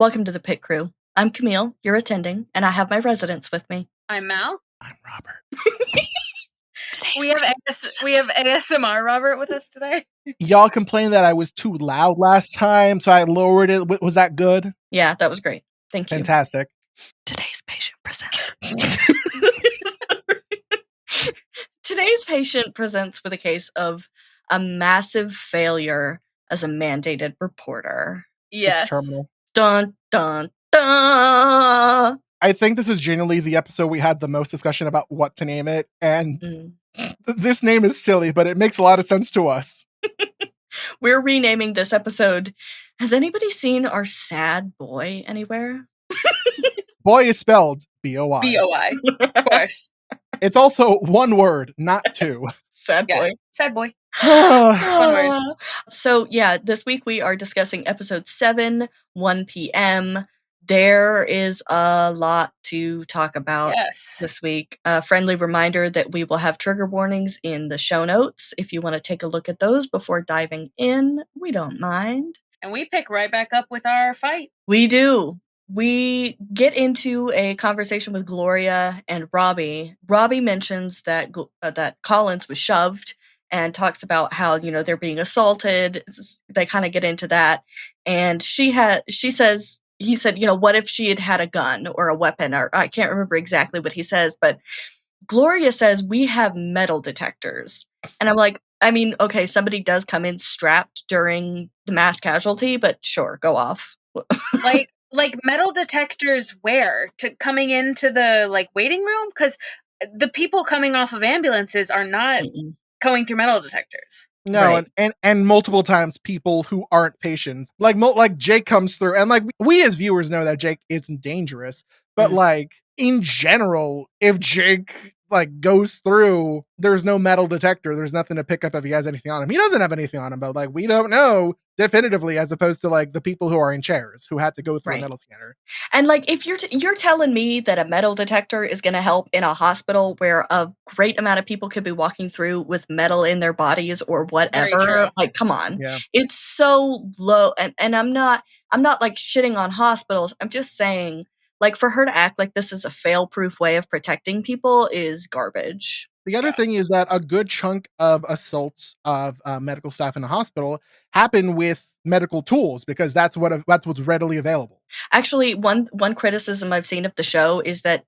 Welcome to the Pit Crew. I'm Camille, you're attending, and I have my residents with me. I'm Mal. I'm Robert. We have ASMR Robert with us today. Y'all complained that I was too loud last time, so I lowered it. Was that good? Yeah, that was great. Thank you. Fantastic. Today's patient presents with a case of a massive failure as a mandated reporter. Yes. It's terminal. Dun, dun, dun. I think this is generally the episode we had the most discussion about what to name it, and this name is silly, but it makes a lot of sense to us. We're renaming this episode. Has anybody seen our Sadboi anywhere? Boy is spelled B-O-I. B-O-I, of course. It's also one word, not two. Sadboi. Yeah. Sadboi. One word. So yeah, this week we are discussing episode 7, 1 p.m. There is a lot to talk about this week. A friendly reminder that we will have trigger warnings in the show notes. If you want to take a look at those before diving in, we don't mind. And we pick right back up with our fight. We do. We get into a conversation with Gloria and Robby. Robby mentions that that Collins was shoved and talks about how, they're being assaulted. They kind of get into that. And he said, what if she had had a gun or a weapon? Or I can't remember exactly what he says, but Gloria says, we have metal detectors. And I'm like, okay, somebody does come in strapped during the mass casualty, but sure, go off. Like metal detectors where? Coming into the waiting room? Because the people coming off of ambulances are not going through metal detectors. No, right. and multiple times people who aren't patients. Like Jake comes through, and we as viewers know that Jake isn't dangerous, but in general, if Jake goes through, there's no metal detector, there's nothing to pick up if he has anything on him. He doesn't have anything on him, but we don't know definitively, as opposed to the people who are in chairs who had to go through a metal scanner. And if you're telling me that a metal detector is going to help in a hospital where a great amount of people could be walking through with metal in their bodies or whatever, come on. Yeah. It's so low. And I'm not shitting on hospitals. I'm just saying, for her to act like this is a fail-proof way of protecting people is garbage. The other thing is that a good chunk of assaults of medical staff in the hospital happen with medical tools because that's what's readily available. Actually, one criticism I've seen of the show is that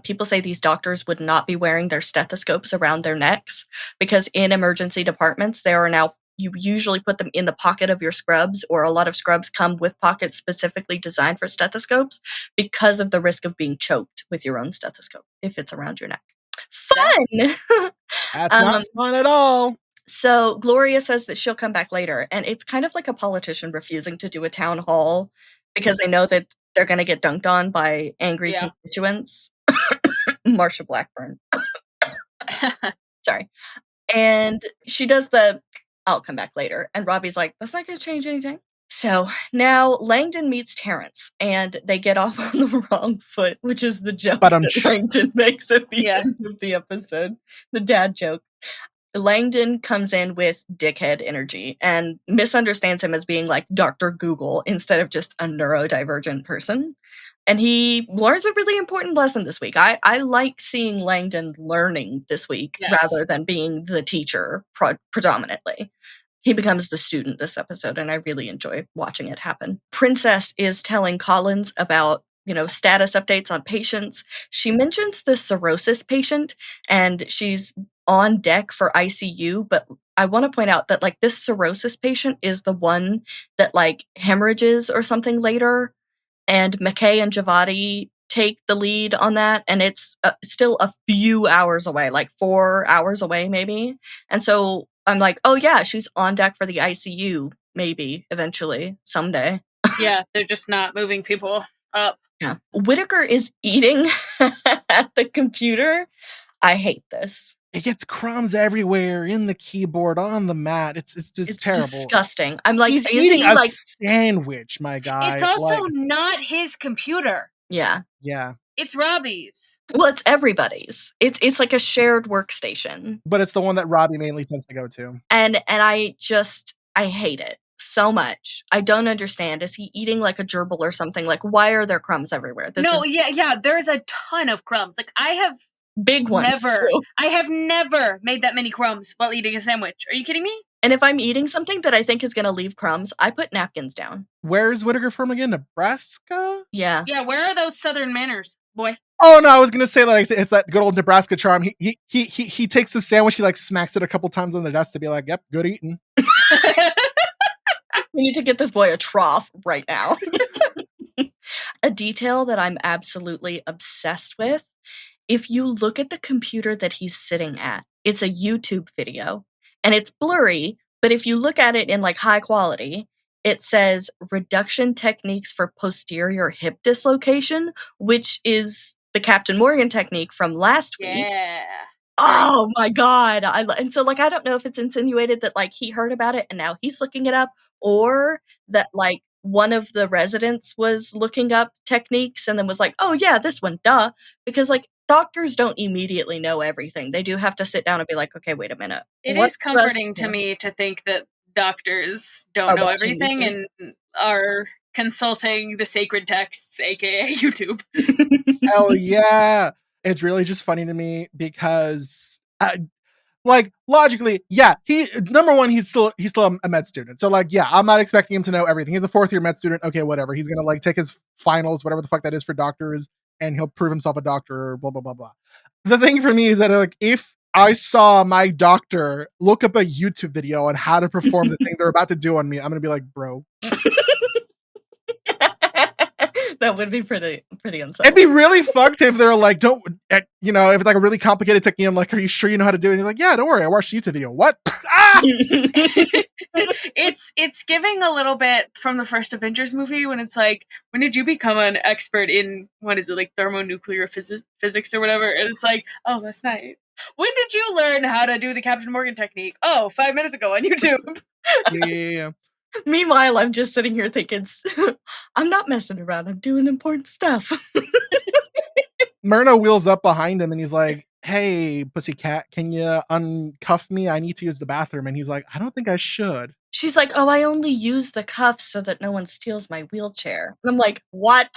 people say these doctors would not be wearing their stethoscopes around their necks because in emergency departments, there are now, you usually put them in the pocket of your scrubs, or a lot of scrubs come with pockets specifically designed for stethoscopes because of the risk of being choked with your own stethoscope if it's around your neck. Fun! That's not fun at all. So Gloria says that she'll come back later, and it's kind of like a politician refusing to do a town hall because they know that they're going to get dunked on by angry constituents. Marsha Blackburn. Sorry. And she does I'll come back later. And Robbie's like, that's not going to change anything. So now Langdon meets Terrence, and they get off on the wrong foot, which is the joke that Langdon makes at the end of the episode. The dad joke. Langdon comes in with dickhead energy and misunderstands him as being like Dr. Google instead of just a neurodivergent person. And he learns a really important lesson this week. I like seeing Langdon learning this week rather than being the teacher predominantly. He becomes the student this episode, and I really enjoy watching it happen. Princess is telling Collins about, status updates on patients. She mentions the cirrhosis patient, and she's on deck for ICU, but I want to point out that this cirrhosis patient is the one that hemorrhages or something later, and McKay and Javadi take the lead on that, and it's still a few hours away, 4 hours away maybe. And so I'm like, oh yeah, she's on deck for the ICU, maybe, eventually, someday. Yeah, they're just not moving people up. Yeah. Whitaker is eating at the computer. I hate this. It gets crumbs everywhere, in the keyboard, on the mat. It's just terrible. It's disgusting. I'm like, he's eating a sandwich, my guy. It's also not his computer. Yeah. Yeah. It's Robbie's. Well, it's everybody's. It's like a shared workstation. But it's the one that Robby mainly tends to go to. And I hate it. so much. I don't understand. Is he eating like a gerbil or something? Like, why are there crumbs everywhere? Yeah, there's a ton of crumbs. Like, I have big ones. I have never made that many crumbs while eating a sandwich. Are you kidding me? And if I'm eating something that I think is going to leave crumbs, I put napkins down. Where's Whittaker from again? Nebraska? Yeah. Yeah, where are those Southern manners, boy? Oh no, I was gonna say like it's that good old Nebraska charm. He takes the sandwich, he like smacks it a couple times on the desk to be like, "Yep, good eating." We need to get this boy a trough right now. A detail that I'm absolutely obsessed with. If you look at the computer that he's sitting at, it's a YouTube video and it's blurry, but if you look at it in like high quality, it says reduction techniques for posterior hip dislocation, which is the Captain Morgan technique from last week. Yeah. Oh my God. And so like, I don't know if it's insinuated that like he heard about it and now he's looking it up, or that like one of the residents was looking up techniques and then was like, oh yeah, this one, duh. Because like doctors don't immediately know everything. They do have to sit down and be like, okay, wait a minute. It is comforting to me to think that doctors don't know everything and are consulting the sacred texts, aka YouTube. Hell yeah. It's really just funny to me because like logically, yeah, number one, he's still a med student. So like, yeah, I'm not expecting him to know everything. He's a 4th year med student. Okay, whatever. He's gonna like take his finals, whatever the fuck that is for doctors, and he'll prove himself a doctor, blah, blah, blah, blah. The thing for me is that like if I saw my doctor look up a YouTube video on how to perform the thing they're about to do on me, I'm gonna be like, bro. That would be pretty unsettling. It'd be really fucked if they're like, don't, you know, if it's like a really complicated technique, I'm like, are you sure you know how to do it? And he's like, yeah, don't worry, I watched the YouTube video. What? Ah! It's giving a little bit from the first Avengers movie when it's like, when did you become an expert in, what is it, like thermonuclear physics or whatever? And it's like, oh, last night. When did you learn how to do the Captain Morgan technique? Oh, 5 minutes ago on YouTube. Yeah. Meanwhile, I'm just sitting here thinking, I'm not messing around. I'm doing important stuff. Myrna wheels up behind him and he's like, hey, pussycat, can you uncuff me? I need to use the bathroom. And he's like, I don't think I should. She's like, oh, I only use the cuffs so that no one steals my wheelchair. And I'm like, what?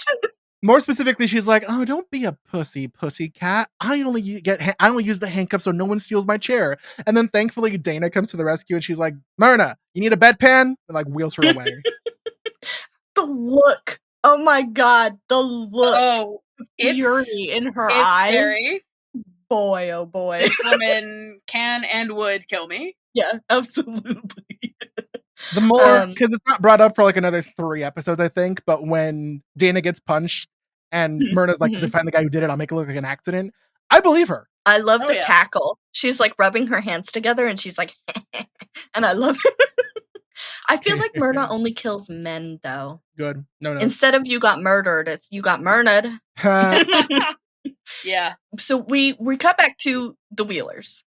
More specifically, she's like, oh, don't be a pussycat. I only use the handcuffs so no one steals my chair. And then thankfully Dana comes to the rescue and she's like, Myrna, you need a bedpan? And like wheels her away. The look. Oh my God. The look. Oh, fury in her eyes. Scary. Boy, oh boy. This woman can and would kill me. Yeah, absolutely. The more, because it's not brought up for like another 3 episodes, I think, but when Dana gets punched and Myrna's like, to find the guy who did it, I'll make it look like an accident. I believe her. I love the cackle. She's like rubbing her hands together and she's like, and I love it. I feel like Myrna only kills men though. Good. No. Instead of you got murdered, it's you got murdered. Yeah. So we cut back to the Wheelers.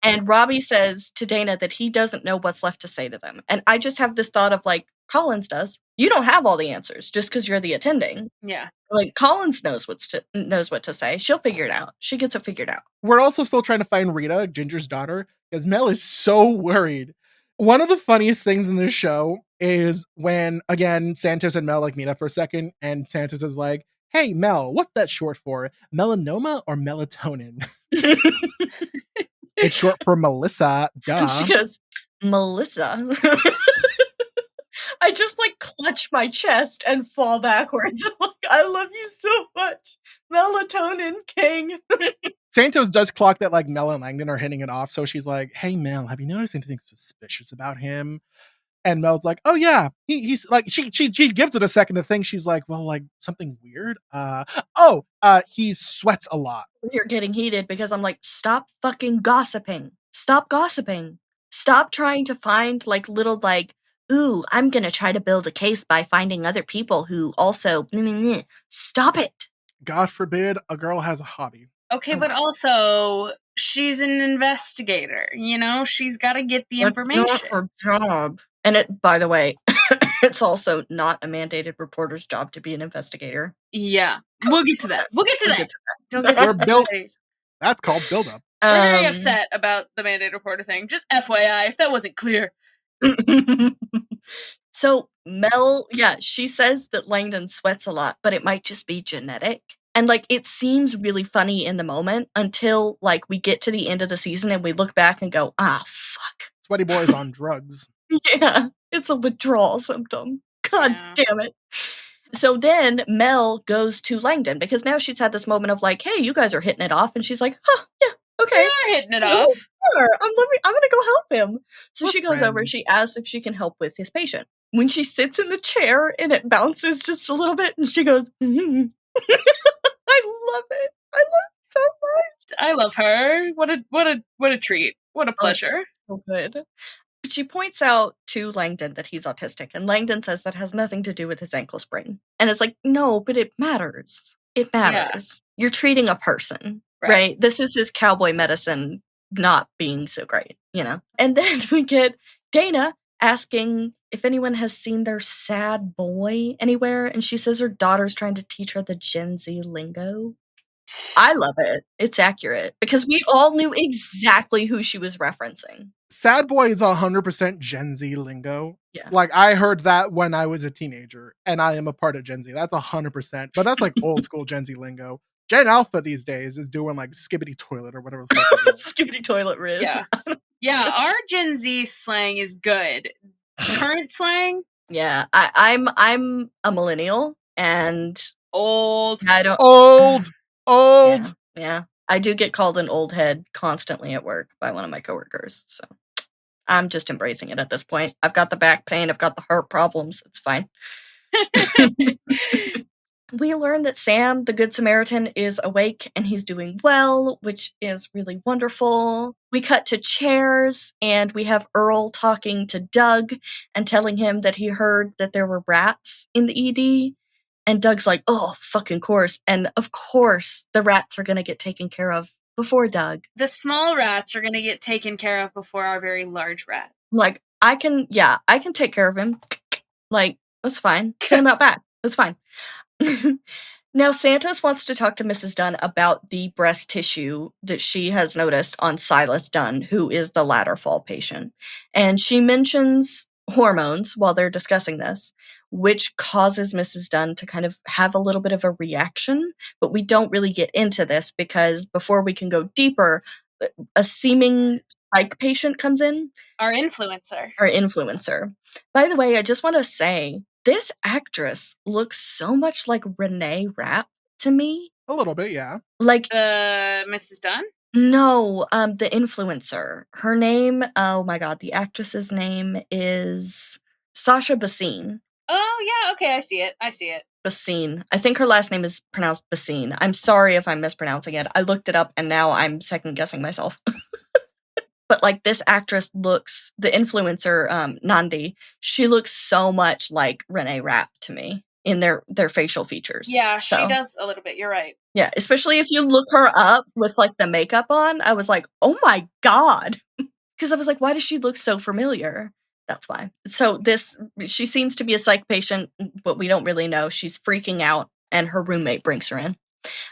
And Robby says to Dana that he doesn't know what's left to say to them. And I just have this thought of like, Collins does. You don't have all the answers just because you're the attending. Yeah. Like Collins knows what to say. She'll figure it out. She gets it figured out. We're also still trying to find Rita, Ginger's daughter, because Mel is so worried. One of the funniest things in this show is when, again, Santos and Mel like meet up for a second, and Santos is like, hey, Mel, what's that short for? Melanoma or melatonin? It's short for Melissa. Duh. And she goes, Melissa. I just like clutch my chest and fall backwards. I'm like, I love you so much. Melatonin king. Santos does clock that like Mel and Langdon are hitting it off. So she's like, hey, Mel, have you noticed anything suspicious about him? And Mel's like, oh yeah, he's like, she gives it a second to think. She's like, well, like something weird. He sweats a lot. You're getting heated because I'm like, stop fucking gossiping. Stop gossiping. Stop trying to find like little like, ooh, I'm gonna try to build a case by finding other people who also stop it. God forbid a girl has a hobby. Okay, but also she's an investigator, you know? She's got to get the information. That's not her job. And it, by the way, it's also not a mandated reporter's job to be an investigator. Yeah. We'll get to that. That's called build-up. We're very upset about the mandated reporter thing. Just FYI, if that wasn't clear. So Mel, she says that Langdon sweats a lot, but it might just be genetic. And like it seems really funny in the moment until like we get to the end of the season and we look back and go, fuck. Sweaty boy's on drugs. Yeah, it's a withdrawal symptom. God Yeah. damn it. So then Mel goes to Langdon because now she's had this moment of like, hey, you guys are hitting it off. And she's like, yeah, okay. We are hitting it Yeah, off. sure. I'm gonna go help him. So We're she goes over, friends. she asks if she can help with his patient. When she sits in the chair and it bounces just a little bit, and she goes, I love it. I love it so much. I love her. What a treat. What a pleasure. So good. She points out to Langdon that he's autistic, and Langdon says that has nothing to do with his ankle sprain. And it's like, no, but it matters. It matters. Yeah. You're treating a person, right? This is his cowboy medicine not being so great, you know? And then we get Dana asking if anyone has seen their Sadboi anywhere, and she says her daughter's trying to teach her the Gen Z lingo. I love it. It's accurate because we all knew exactly who she was referencing. Sadboi is 100% Gen Z lingo. Yeah. Like I heard that when I was a teenager and I am a part of Gen Z. That's 100%. But that's like old school Gen Z lingo. Gen Alpha these days is doing like skibbity toilet or whatever the fuck. Skibbity toilet Riz. Yeah. Yeah, our Gen Z slang is good. Current slang? Yeah. I'm a millennial and old. I don't old. Yeah. I do get called an old head constantly at work by one of my coworkers. So I'm just embracing it at this point. I've got the back pain. I've got the heart problems. It's fine. We learn that Sam, the Good Samaritan, is awake and he's doing well, which is really wonderful. We cut to chairs and we have Earl talking to Doug and telling him that he heard that there were rats in the ED. And Doug's like, oh, fucking course. And of course, the rats are going to get taken care of before Doug. The small rats are going to get taken care of before our very large rat. Like, I can take care of him. Like, that's fine. Send him out back. That's fine. Now, Santos wants to talk to Mrs. Dunn about the breast tissue that she has noticed on Silas Dunn, who is the ladder fall patient. And she mentions hormones while they're discussing this, which causes Mrs. Dunn to kind of have a little bit of a reaction. But we don't really get into this because before we can go deeper, a seeming psych patient comes in. Our influencer. By the way, I just want to say, this actress looks so much like Renee Rapp to me. A little bit, yeah. Like Mrs. Dunn? No, the influencer. Her name, oh my god, the actress's name is Sasha Bassine. Oh yeah, okay, I see it. Bassine. I think her last name is pronounced Bassine. I'm sorry if I'm mispronouncing it. I looked it up and now I'm second guessing myself. But like this actress looks, the influencer, Nandi, she looks so much like Renee Rapp to me in their facial features. Yeah, so. She does a little bit. You're right. Yeah, especially if you look her up with like the makeup on. I was like, oh my god. Because I was like, why does she look so familiar? That's why. So she seems to be a psych patient, but we don't really know. She's freaking out and her roommate brings her in.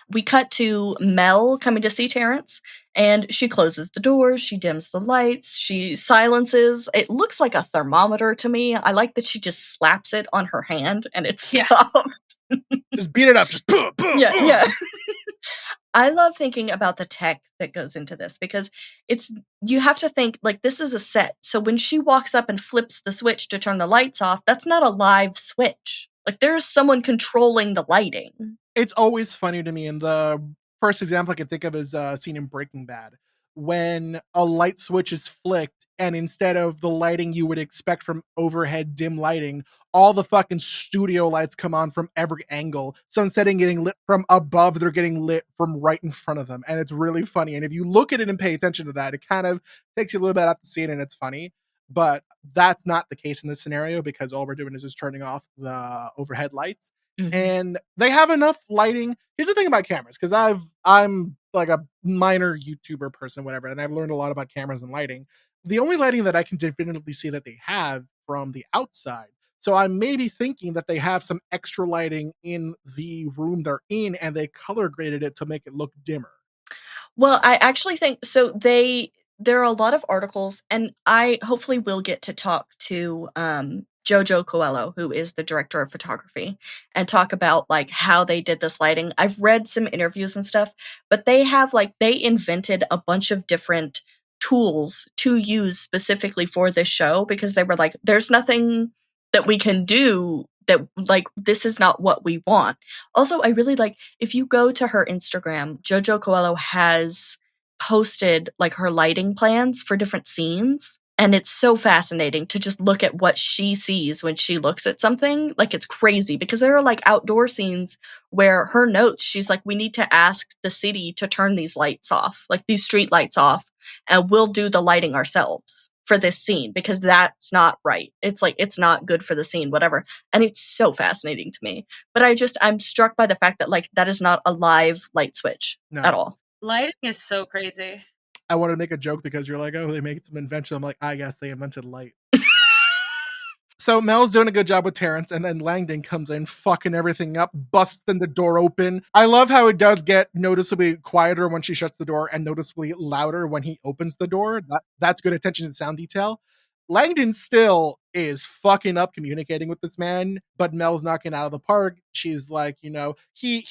We cut to Mel coming to see Terrence, and she closes the doors, she dims the lights, she silences. It looks like a thermometer to me. I like that she just slaps it on her hand and it stops. Just beat it up. Just boom, boom, yeah, boom. Yeah. I love thinking about the tech that goes into this because you have to think like this is a set. So when she walks up and flips the switch to turn the lights off, that's not a live switch. Like there's someone controlling the lighting. It's always funny to me. And the first example I can think of is a scene in Breaking Bad when a light switch is flicked and instead of the lighting you would expect from overhead dim lighting, all the fucking studio lights come on from every angle. So instead of getting lit from above, they're getting lit from right in front of them. And it's really funny. And if you look at it and pay attention to that, it kind of takes you a little bit out the scene and it's funny. But that's not the case in this scenario because all we're doing is just turning off the overhead lights. Mm-hmm. And they have enough lighting. Here's the thing about cameras, because I'm like a minor YouTuber person, whatever, and I've learned a lot about cameras and lighting. The only lighting that I can definitively see that they have from the outside. So I'm maybe thinking that they have some extra lighting in the room they're in, and they color graded it to make it look dimmer. Well, I actually think so. There are a lot of articles, and I hopefully will get to talk to Jojo Coelho, who is the director of photography, and talk about like how they did this lighting. I've read some interviews and stuff, but they invented a bunch of different tools to use specifically for this show, because they were like, there's nothing that we can do that, like, this is not what we want. Also, I really like, if you go to her Instagram, Jojo Coelho has posted like her lighting plans for different scenes. And it's so fascinating to just look at what she sees when she looks at something. Like, it's crazy, because there are like outdoor scenes where her notes, she's like, we need to ask the city to turn these lights off, like these street lights off, and we'll do the lighting ourselves for this scene, because that's not right. It's like, it's not good for the scene, whatever. And it's so fascinating to me. But I'm struck by the fact that like, that is not a live light switch at all. Lighting is so crazy. I want to make a joke because you're like, oh, they made some invention. I'm like, I guess they invented light. So Mel's doing a good job with Terrence, and then Langdon comes in, fucking everything up, busting the door open. I love how it does get noticeably quieter when she shuts the door and noticeably louder when he opens the door. That's good attention to sound detail. Langdon still is fucking up communicating with this man, but Mel's knocking out of the park. She's like, he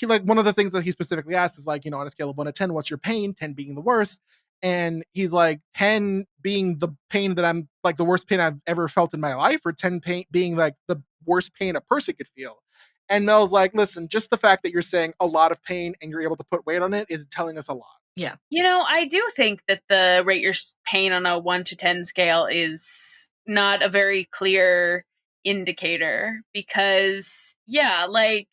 like, one of the things that he specifically asked is like, on a scale of 1 to 10, what's your pain? 10 being the worst. And he's like, 10 being the pain that I'm like the worst pain I've ever felt in my life, or 10 pain being like the worst pain a person could feel. And Mel's like, listen, just the fact that you're saying a lot of pain and you're able to put weight on it is telling us a lot. Yeah. I do think that the rate your pain on a 1 to 10 scale is not a very clear indicator, because, like,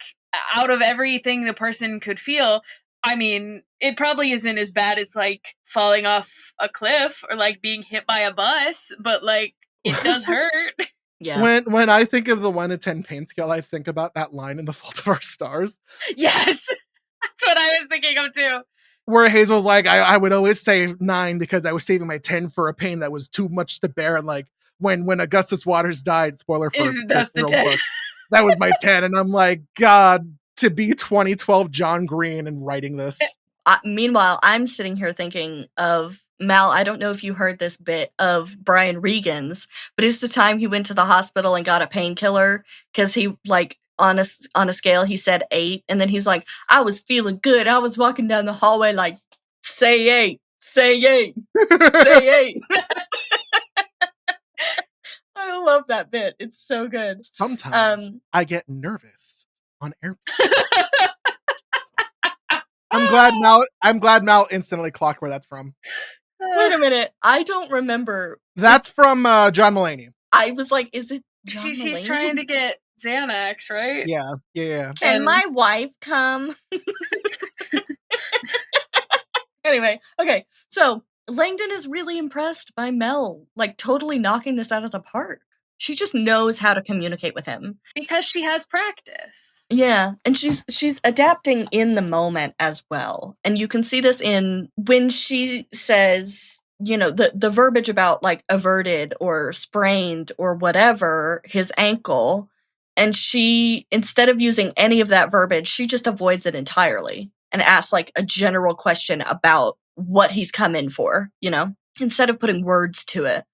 out of everything the person could feel, I mean, it probably isn't as bad as like falling off a cliff or like being hit by a bus, but like, it does hurt. Yeah. When I think of the 1 to 10 pain scale, I think about that line in The Fault of Our Stars. Yes, that's what I was thinking of too. Where Hazel's like, I would always say 9 because I was saving my 10 for a pain that was too much to bear. And like when Augustus Waters died, spoiler for that's the 10. Book, that was my 10. And I'm like, God, to be 2012 John Green and writing this. Meanwhile, I'm sitting here thinking of Mal. I don't know if you heard this bit of Brian Regan's, but it's the time he went to the hospital and got a painkiller because he like on a scale he said 8, and then he's like, I was feeling good. I was walking down the hallway like, say 8, say 8, say 8. I love that bit. It's so good. Sometimes I get nervous on airplanes. I'm glad Mal instantly clocked where that's from. Wait a minute. I don't remember. That's from John Mulaney. I was like, is it John Mulaney? She's trying to get Xanax, right? Yeah. Can my wife come? Anyway, okay. So Langdon is really impressed by Mel, like totally knocking this out of the park. She just knows how to communicate with him. Because she has practice. Yeah, and she's adapting in the moment as well. And you can see this in when she says, the verbiage about like averted or sprained or whatever, his ankle, and she, instead of using any of that verbiage, she just avoids it entirely and asks like a general question about what he's come in for, instead of putting words to it,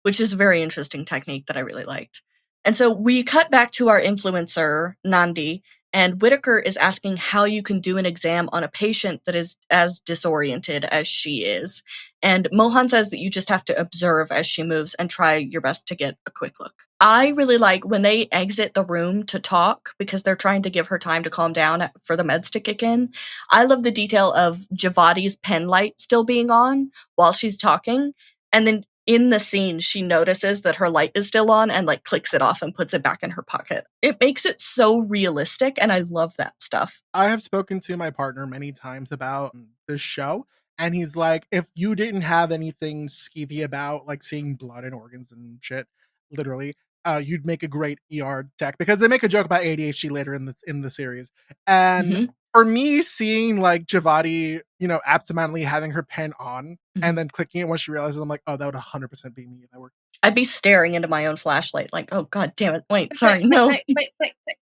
which is a very interesting technique that I really liked. And so we cut back to our influencer, Nandi, and Whitaker is asking how you can do an exam on a patient that is as disoriented as she is. And Mohan says that you just have to observe as she moves and try your best to get a quick look. I really like when they exit the room to talk because they're trying to give her time to calm down for the meds to kick in. I love the detail of Javadi's pen light still being on while she's talking. And then in the scene, she notices that her light is still on and like clicks it off and puts it back in her pocket. It makes it so realistic, and I love that stuff. I have spoken to my partner many times about this show, and he's like, if you didn't have anything skeevy about like seeing blood and organs and shit, literally, you'd make a great ER tech, because they make a joke about ADHD later in the series. And for me, seeing like Javadi, absentmindedly having her pen on and then clicking it when she realizes, I'm like, oh, that would 100% be me if that worked. I'd be staring into my own flashlight like, oh, God damn it. Wait, sorry, no. Wait.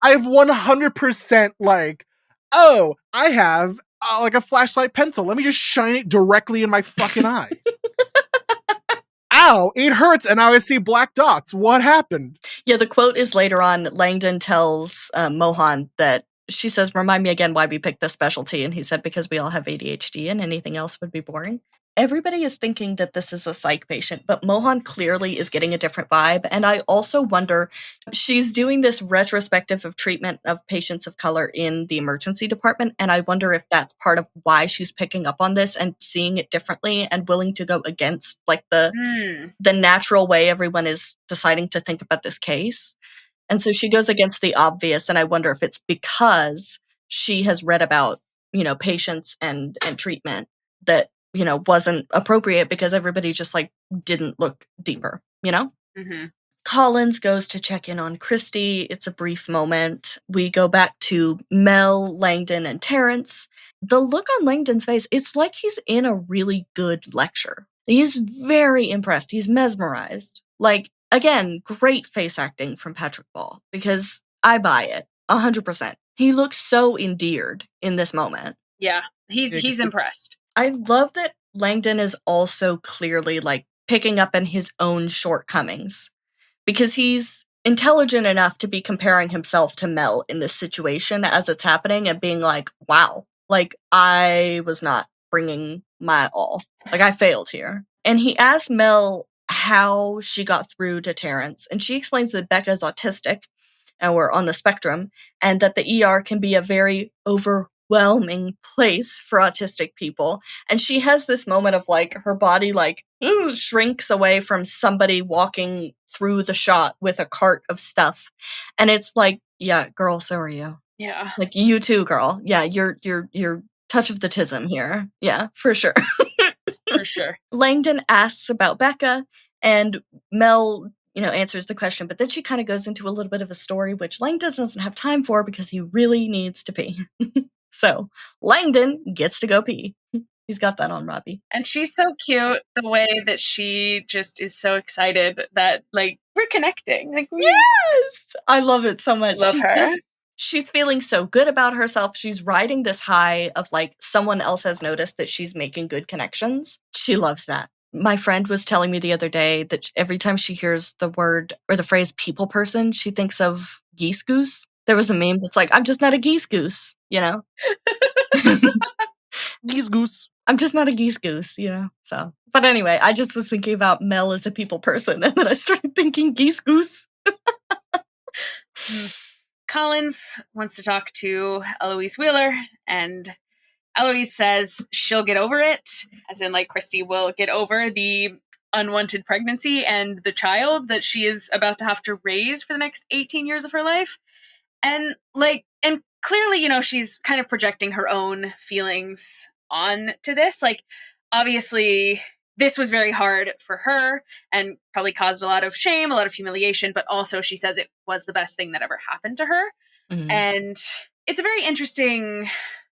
I have 100% like, oh, I have like a flashlight pencil. Let me just shine it directly in my fucking eye. ow, it hurts, and now I see black dots. What happened? Yeah, the quote is later on. Langdon tells Mohan that she says, "Remind me again why we picked this specialty." And he said, "Because we all have ADHD and anything else would be boring." Everybody is thinking that this is a psych patient, but Mohan clearly is getting a different vibe. And I also wonder, she's doing this retrospective of treatment of patients of color in the emergency department. And I wonder if that's part of why she's picking up on this and seeing it differently and willing to go against like the natural way everyone is deciding to think about this case. And so she goes against the obvious. And I wonder if it's because she has read about, patients and treatment that, wasn't appropriate because everybody just like didn't look deeper, Mm-hmm. Collins goes to check in on Christy. It's a brief moment. We go back to Mel, Langdon, and Terrence. The look on Langdon's face, it's like he's in a really good lecture. He's very impressed. He's mesmerized. Like, again, great face acting from Patrick Ball, because I buy it 100%. He looks so endeared in this moment. Yeah, he's impressed. I love that Langdon is also clearly like picking up on his own shortcomings, because he's intelligent enough to be comparing himself to Mel in this situation as it's happening and being like, wow, like I was not bringing my all. Like I failed here. And he asked Mel how she got through to Terrence. And she explains that Becca's autistic and we're on the spectrum, and that the ER can be a very overwhelming place for autistic people. And she has this moment of like her body like shrinks away from somebody walking through the shot with a cart of stuff. And it's like, yeah, girl, so are you. Yeah. Like you too, girl. Yeah, you're touch of the tism here. Yeah, for sure. For sure. Langdon asks about Becca, and Mel, answers the question, but then she kind of goes into a little bit of a story, which Langdon doesn't have time for because he really needs to pee. So Langdon gets to go pee. He's got that on Robby. And she's so cute, the way that she just is so excited that, like, we're connecting. Like, yes! I love it so much. Love her. She's feeling so good about herself. She's riding this high of, like, someone else has noticed that she's making good connections. She loves that. My friend was telling me the other day that every time she hears the word or the phrase people person, she thinks of geese goose. There was a meme that's like, I'm just not a geese goose, Geese goose. I'm just not a geese goose, So, but anyway, I just was thinking about Mel as a people person, and then I started thinking geese goose. Collins wants to talk to Eloise Wheeler, and Eloise says she'll get over it, as in, like, Christy will get over the unwanted pregnancy and the child that she is about to have to raise for the next 18 years of her life. And, and clearly, she's kind of projecting her own feelings on to this. Like, obviously, this was very hard for her and probably caused a lot of shame, a lot of humiliation, but also she says it was the best thing that ever happened to her. Mm-hmm. And it's a very interesting,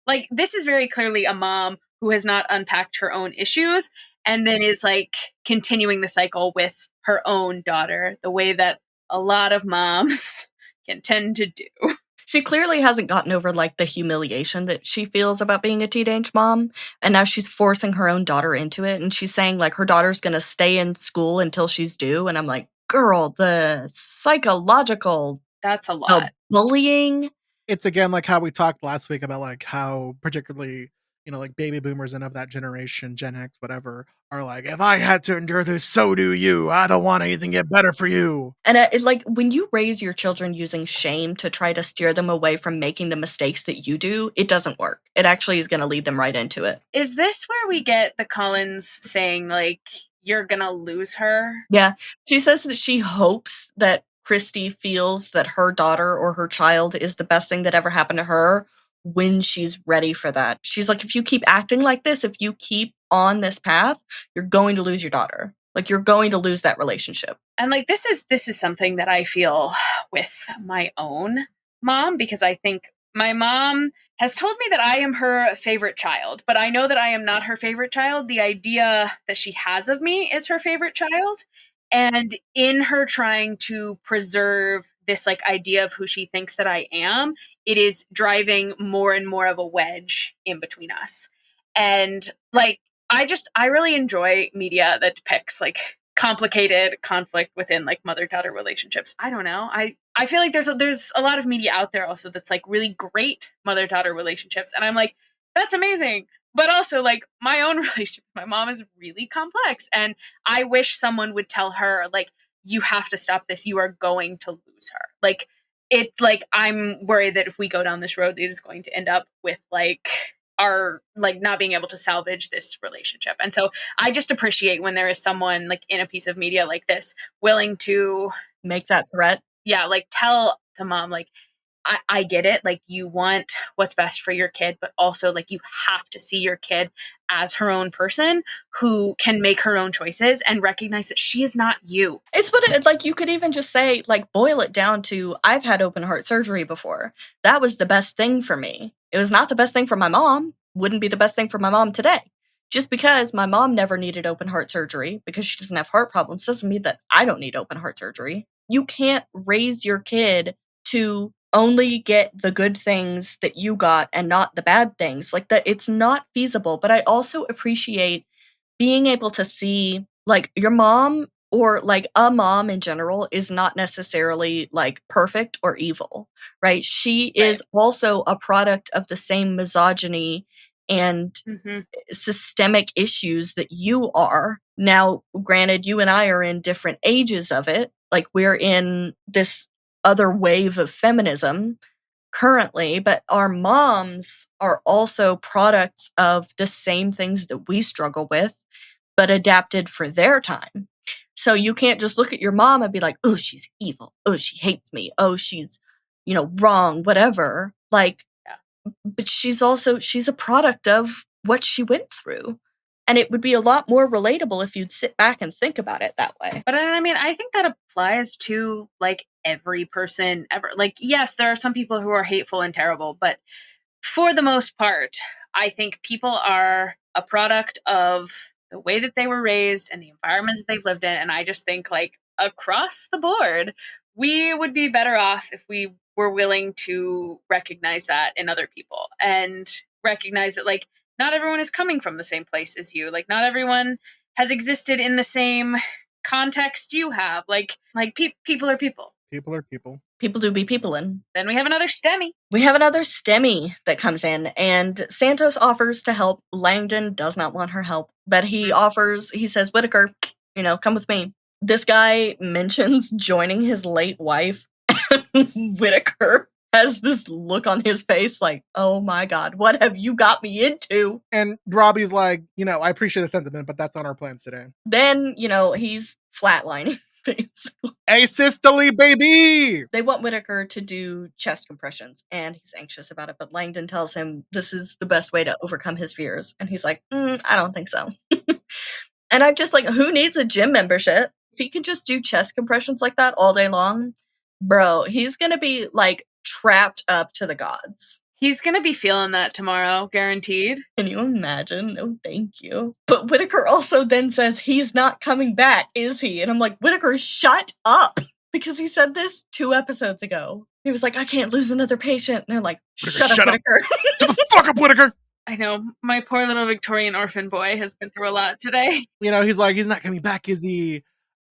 like, this is very clearly a mom who has not unpacked her own issues and then is, like, continuing the cycle with her own daughter, the way that a lot of moms can tend to do. She clearly hasn't gotten over, like, the humiliation that she feels about being a teenage mom, and now she's forcing her own daughter into it, and she's saying, like, her daughter's gonna stay in school until she's due, and I'm like, girl, the psychological... That's a lot. The bullying. It's, again, like how we talked last week about, like, how particularly... like baby boomers and of that generation, Gen X, whatever, are like, if I had to endure this, so do you. I don't want anything to get better for you. And like when you raise your children using shame to try to steer them away from making the mistakes that you do, it doesn't work. It actually is going to lead them right into it. Is this where we get the Collins saying, like, you're going to lose her? Yeah. She says that she hopes that Christy feels that her daughter or her child is the best thing that ever happened to her when she's ready for that. She's like, if you keep acting like this, if you keep on this path, you're going to lose your daughter. Like, you're going to lose that relationship. And, like, this is something that I feel with my own mom, because I think my mom has told me that I am her favorite child, but I know that I am not her favorite child. The idea that she has of me is her favorite child. And in her trying to preserve this, like, idea of who she thinks that I am, it is driving more and more of a wedge in between us. And, like, I really enjoy media that depicts, like, complicated conflict within like mother-daughter relationships. I don't know. I feel like there's a lot of media out there also that's like really great mother-daughter relationships, and I'm like, that's amazing. But also, like, my own relationship with my mom is really complex, and I wish someone would tell her, like, you have to stop this. You are going to lose her. Like, it's like I'm worried that if we go down this road, it is going to end up with like our like not being able to salvage this relationship. And so I just appreciate when there is someone like in a piece of media like this willing to Make that threat. yeah, like tell the mom like I get it. Like you want what's best for your kid, but also like you have to see your kid as her own person who can make her own choices and recognize that she is not you. It's what it's like. You could even just say, like, boil it down to, I've had open heart surgery before. That was the best thing for me. It was not the best thing for my mom. Wouldn't be the best thing for my mom today. Just because my mom never needed open heart surgery because she doesn't have heart problems doesn't mean that I don't need open heart surgery. You can't raise your kid to only get the good things that you got and not the bad things. Like that, it's not feasible. But I also appreciate being able to see, like, your mom or like a mom in general is not necessarily like perfect or evil, right? She is also a product of the same misogyny and systemic issues that you are. Now, granted, you and I are in different ages of it. Like, we're in this other wave of feminism currently, but our moms are also products of the same things that we struggle with, but adapted for their time. So you can't just look at your mom and be like, oh, she's evil. Oh, she hates me. Oh, she's, wrong, whatever. Like, but she's a product of what she went through. And it would be a lot more relatable if you'd sit back and think about it that way. But I mean, I think that applies to like every person ever. Like, yes, there are some people who are hateful and terrible, but for the most part, I think people are a product of the way that they were raised and the environment that they've lived in. And I just think like across the board, we would be better off if we were willing to recognize that in other people and recognize that like not everyone is coming from the same place as you. Like not everyone has existed in the same context you have. Like people are people. People are people. People do be people in. Then we have another STEMmy. We have another STEMmy that comes in, and Santos offers to help. Langdon does not want her help, but he says, Whitaker, come with me. This guy mentions joining his late wife. Whitaker has this look on his face like, oh my God, what have you got me into? And Robby's like, I appreciate the sentiment, but that's on our plans today. Then, he's flatlining. Basically. Asystole, baby! They want Whitaker to do chest compressions, and he's anxious about it, but Langdon tells him this is the best way to overcome his fears. And he's like, I don't think so. And I'm just like, who needs a gym membership? If he can just do chest compressions like that all day long, bro, he's gonna be like trapped up to the gods. He's gonna be feeling that tomorrow, guaranteed. Can you imagine? No, thank you. But Whitaker also then says he's not coming back, is he? And I'm like, Whitaker, shut up! Because he said this 2 episodes ago. He was like, I can't lose another patient. And they're like, shut up, Whitaker. Shut the fuck up, Whitaker! I know. My poor little Victorian orphan boy has been through a lot today. He's like, he's not coming back, is he?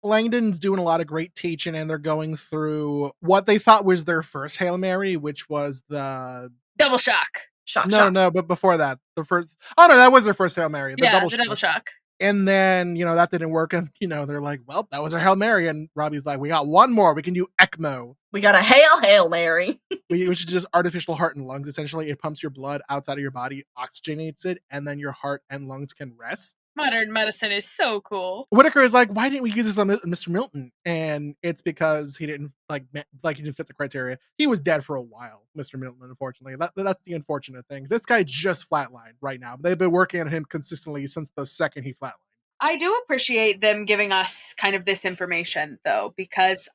Langdon's doing a lot of great teaching, and they're going through what they thought was their first Hail Mary, which was the double shock. Shock. No, but before that, that was their first Hail Mary. The double shock. And then, that didn't work. And, they're like, well, that was our Hail Mary. And Robby's like, we got one more. We can do ECMO. We got a Hail Mary. We should just artificial heart and lungs. Essentially, it pumps your blood outside of your body, oxygenates it, and then your heart and lungs can rest. Modern medicine is so cool. Whitaker is like, why didn't we use this on Mr. Milton? And it's because he didn't he didn't fit the criteria. He was dead for a while, Mr. Milton, unfortunately. That's the unfortunate thing. This guy just flatlined right now. They've been working on him consistently since the second he flatlined. I do appreciate them giving us kind of this information, though, because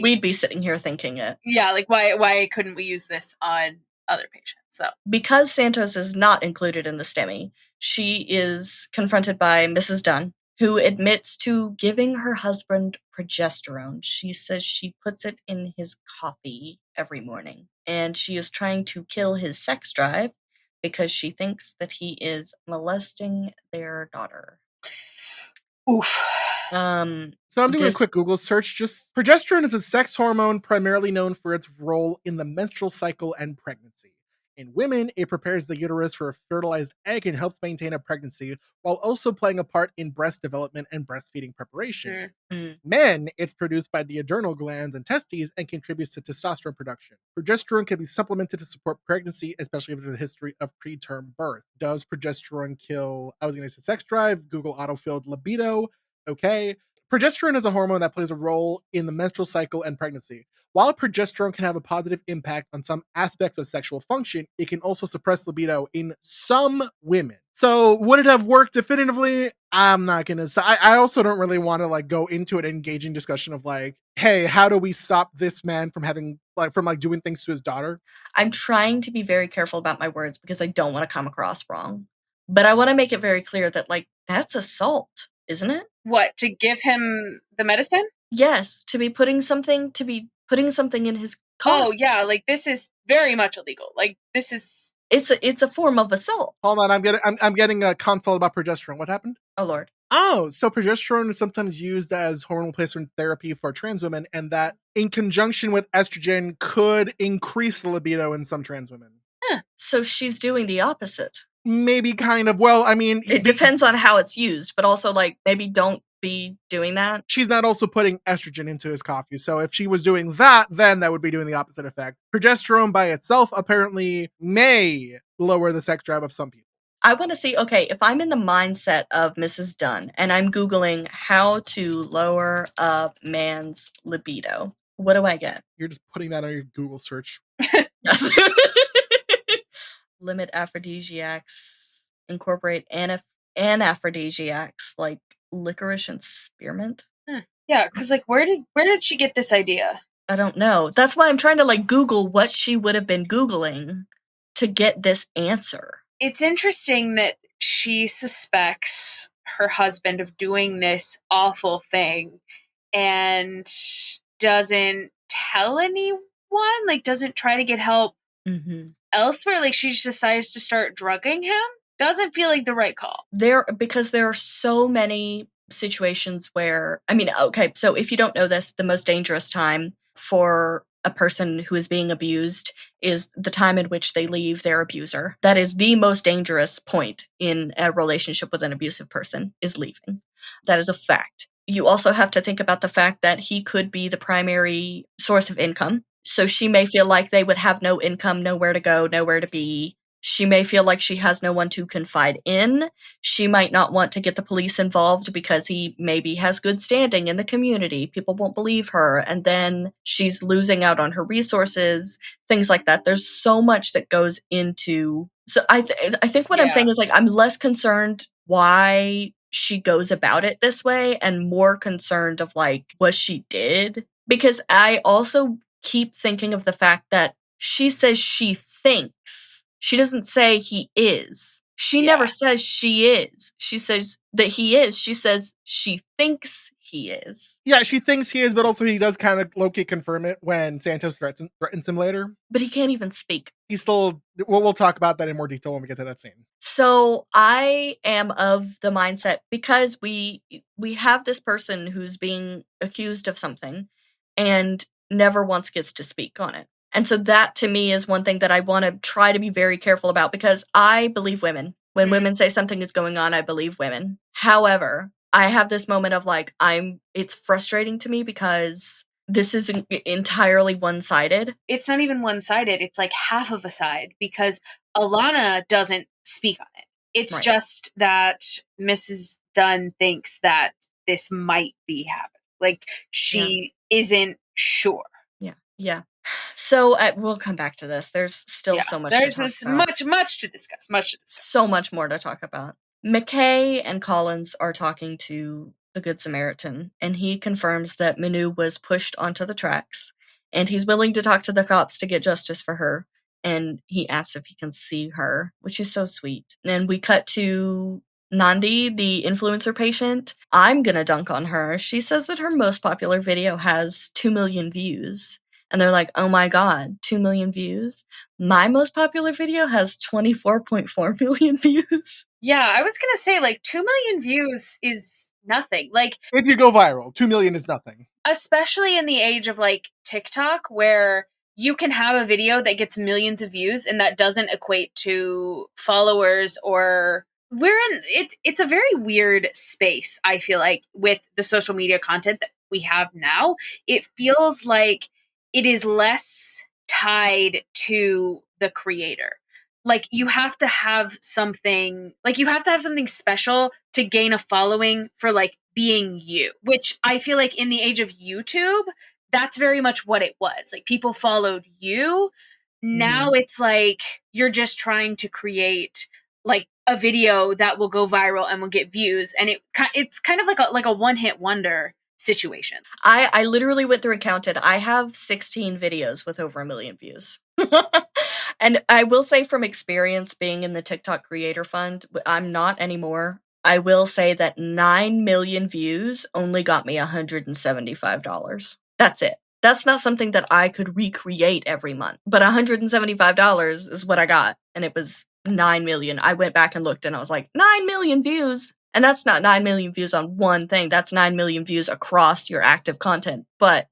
we'd be sitting here thinking it. Yeah, like why couldn't we use this on other patients? So because Santos is not included in the STEMI, she is confronted by Mrs. Dunn, who admits to giving her husband progesterone. She says she puts it in his coffee every morning, and she is trying to kill his sex drive because she thinks that he is molesting their daughter. Oof. So I'm doing a quick Google search. Just progesterone is a sex hormone primarily known for its role in the menstrual cycle and pregnancy. In women, it prepares the uterus for a fertilized egg and helps maintain a pregnancy, while also playing a part in breast development and breastfeeding preparation. Men, it's produced by the adrenal glands and testes and contributes to testosterone production. Progesterone can be supplemented to support pregnancy, especially if there's a history of preterm birth. Does progesterone kill, I was going to say sex drive, Google autofilled libido? Okay. Progesterone is a hormone that plays a role in the menstrual cycle and pregnancy. While progesterone can have a positive impact on some aspects of sexual function, it can also suppress libido in some women. So would it have worked definitively? I'm not gonna say. I also don't really want to like go into an engaging discussion of like, hey, how do we stop this man from having from doing things to his daughter? I'm trying to be very careful about my words because I don't want to come across wrong. But I want to make it very clear that like that's assault, isn't it? What, to give him the medicine? Yes, to be putting something in his coffee. Oh yeah, like this is very much illegal. Like this is it's a form of assault. Hold on, I'm getting a consult about progesterone. What happened? Oh Lord. Oh, so progesterone is sometimes used as hormone replacement therapy for trans women, and that in conjunction with estrogen could increase the libido in some trans women. So she's doing the opposite. Maybe kind of. Well, I mean, it depends on how it's used, but also like maybe don't be doing that. She's not also putting estrogen into his coffee. So if she was doing that, then that would be doing the opposite effect. Progesterone by itself apparently may lower the sex drive of some people. I want to see, okay, if I'm in the mindset of Mrs. Dunn and I'm Googling how to lower a man's libido, what do I get? You're just putting that on your Google search. Yes. Limit aphrodisiacs, incorporate anaphrodisiacs like licorice and spearmint. Yeah, because like where did she get this idea? I don't know. That's why I'm trying to like Google what she would have been Googling to get this answer. It's interesting that she suspects her husband of doing this awful thing and doesn't tell anyone, like doesn't try to get help elsewhere. Like she just decides to start drugging him. Doesn't feel like the right call. Because there are so many situations where, I mean, okay, so if you don't know this, the most dangerous time for a person who is being abused is the time in which they leave their abuser. That is the most dangerous point in a relationship with an abusive person, is leaving. That is a fact. You also have to think about the fact that he could be the primary source of income. So she may feel like they would have no income, nowhere to go, nowhere to be. She may feel like she has no one to confide in. She might not want to get the police involved because he maybe has good standing in the community. People won't believe her. And then she's losing out on her resources, things like that. There's so much that goes into... So I think what I'm saying is like, I'm less concerned why she goes about it this way and more concerned of like what she did. Because I also keep thinking of the fact that she says she thinks. She doesn't say he is. She never says she is. She says that he is. She says she thinks he is. Yeah, she thinks he is, but also he does kind of low-key confirm it when Santos threatens him later. But he can't even speak. He's still... Well, we'll talk about that in more detail when we get to that scene. So I am of the mindset, because we have this person who's being accused of something and never once gets to speak on it. And so that to me is one thing that I want to try to be very careful about, because I believe women. When women say something is going on, I believe women. However, I have this moment of like, it's frustrating to me because this is entirely one-sided. It's not even one-sided. It's like half of a side, because Alana doesn't speak on it. It's just that Mrs. Dunn thinks that this might be happening. Like she isn't sure. Yeah. So we'll come back to this. There's still so much. There's much to discuss. So much more to talk about. McKay and Collins are talking to the Good Samaritan, and he confirms that Manu was pushed onto the tracks, and he's willing to talk to the cops to get justice for her. And he asks if he can see her, which is so sweet. And we cut to Nandi, the influencer patient. I'm gonna dunk on her. She says that her most popular video has 2 million views. And they're like, oh my God, 2 million views? My most popular video has 24.4 million views. Yeah, I was gonna say, like, 2 million views is nothing. Like, If you go viral, 2 million is nothing. especially in the age of, like, TikTok, where you can have a video that gets millions of views and that doesn't equate to followers, or it's a very weird space, I feel like, with the social media content that we have now. It feels like it is less tied to the creator. Like, you have to have something, special to gain a following for, like, being you, which I feel like in the age of YouTube, that's very much what it was. Like, people followed you. Now it's like you're just trying to create, like, a video that will go viral and will get views, and it's kind of like a one-hit wonder situation. I literally went through and counted. I have 16 videos with over 1 million views. And I will say from experience being in the TikTok Creator Fund, I'm not anymore. I will say that 9 million views only got me $175. That's it. That's not something that I could recreate every month. But $175 is what I got. And it was 9 million. I went back and looked and I was like, 9 million views. And that's not 9 million views on one thing. That's 9 million views across your active content. But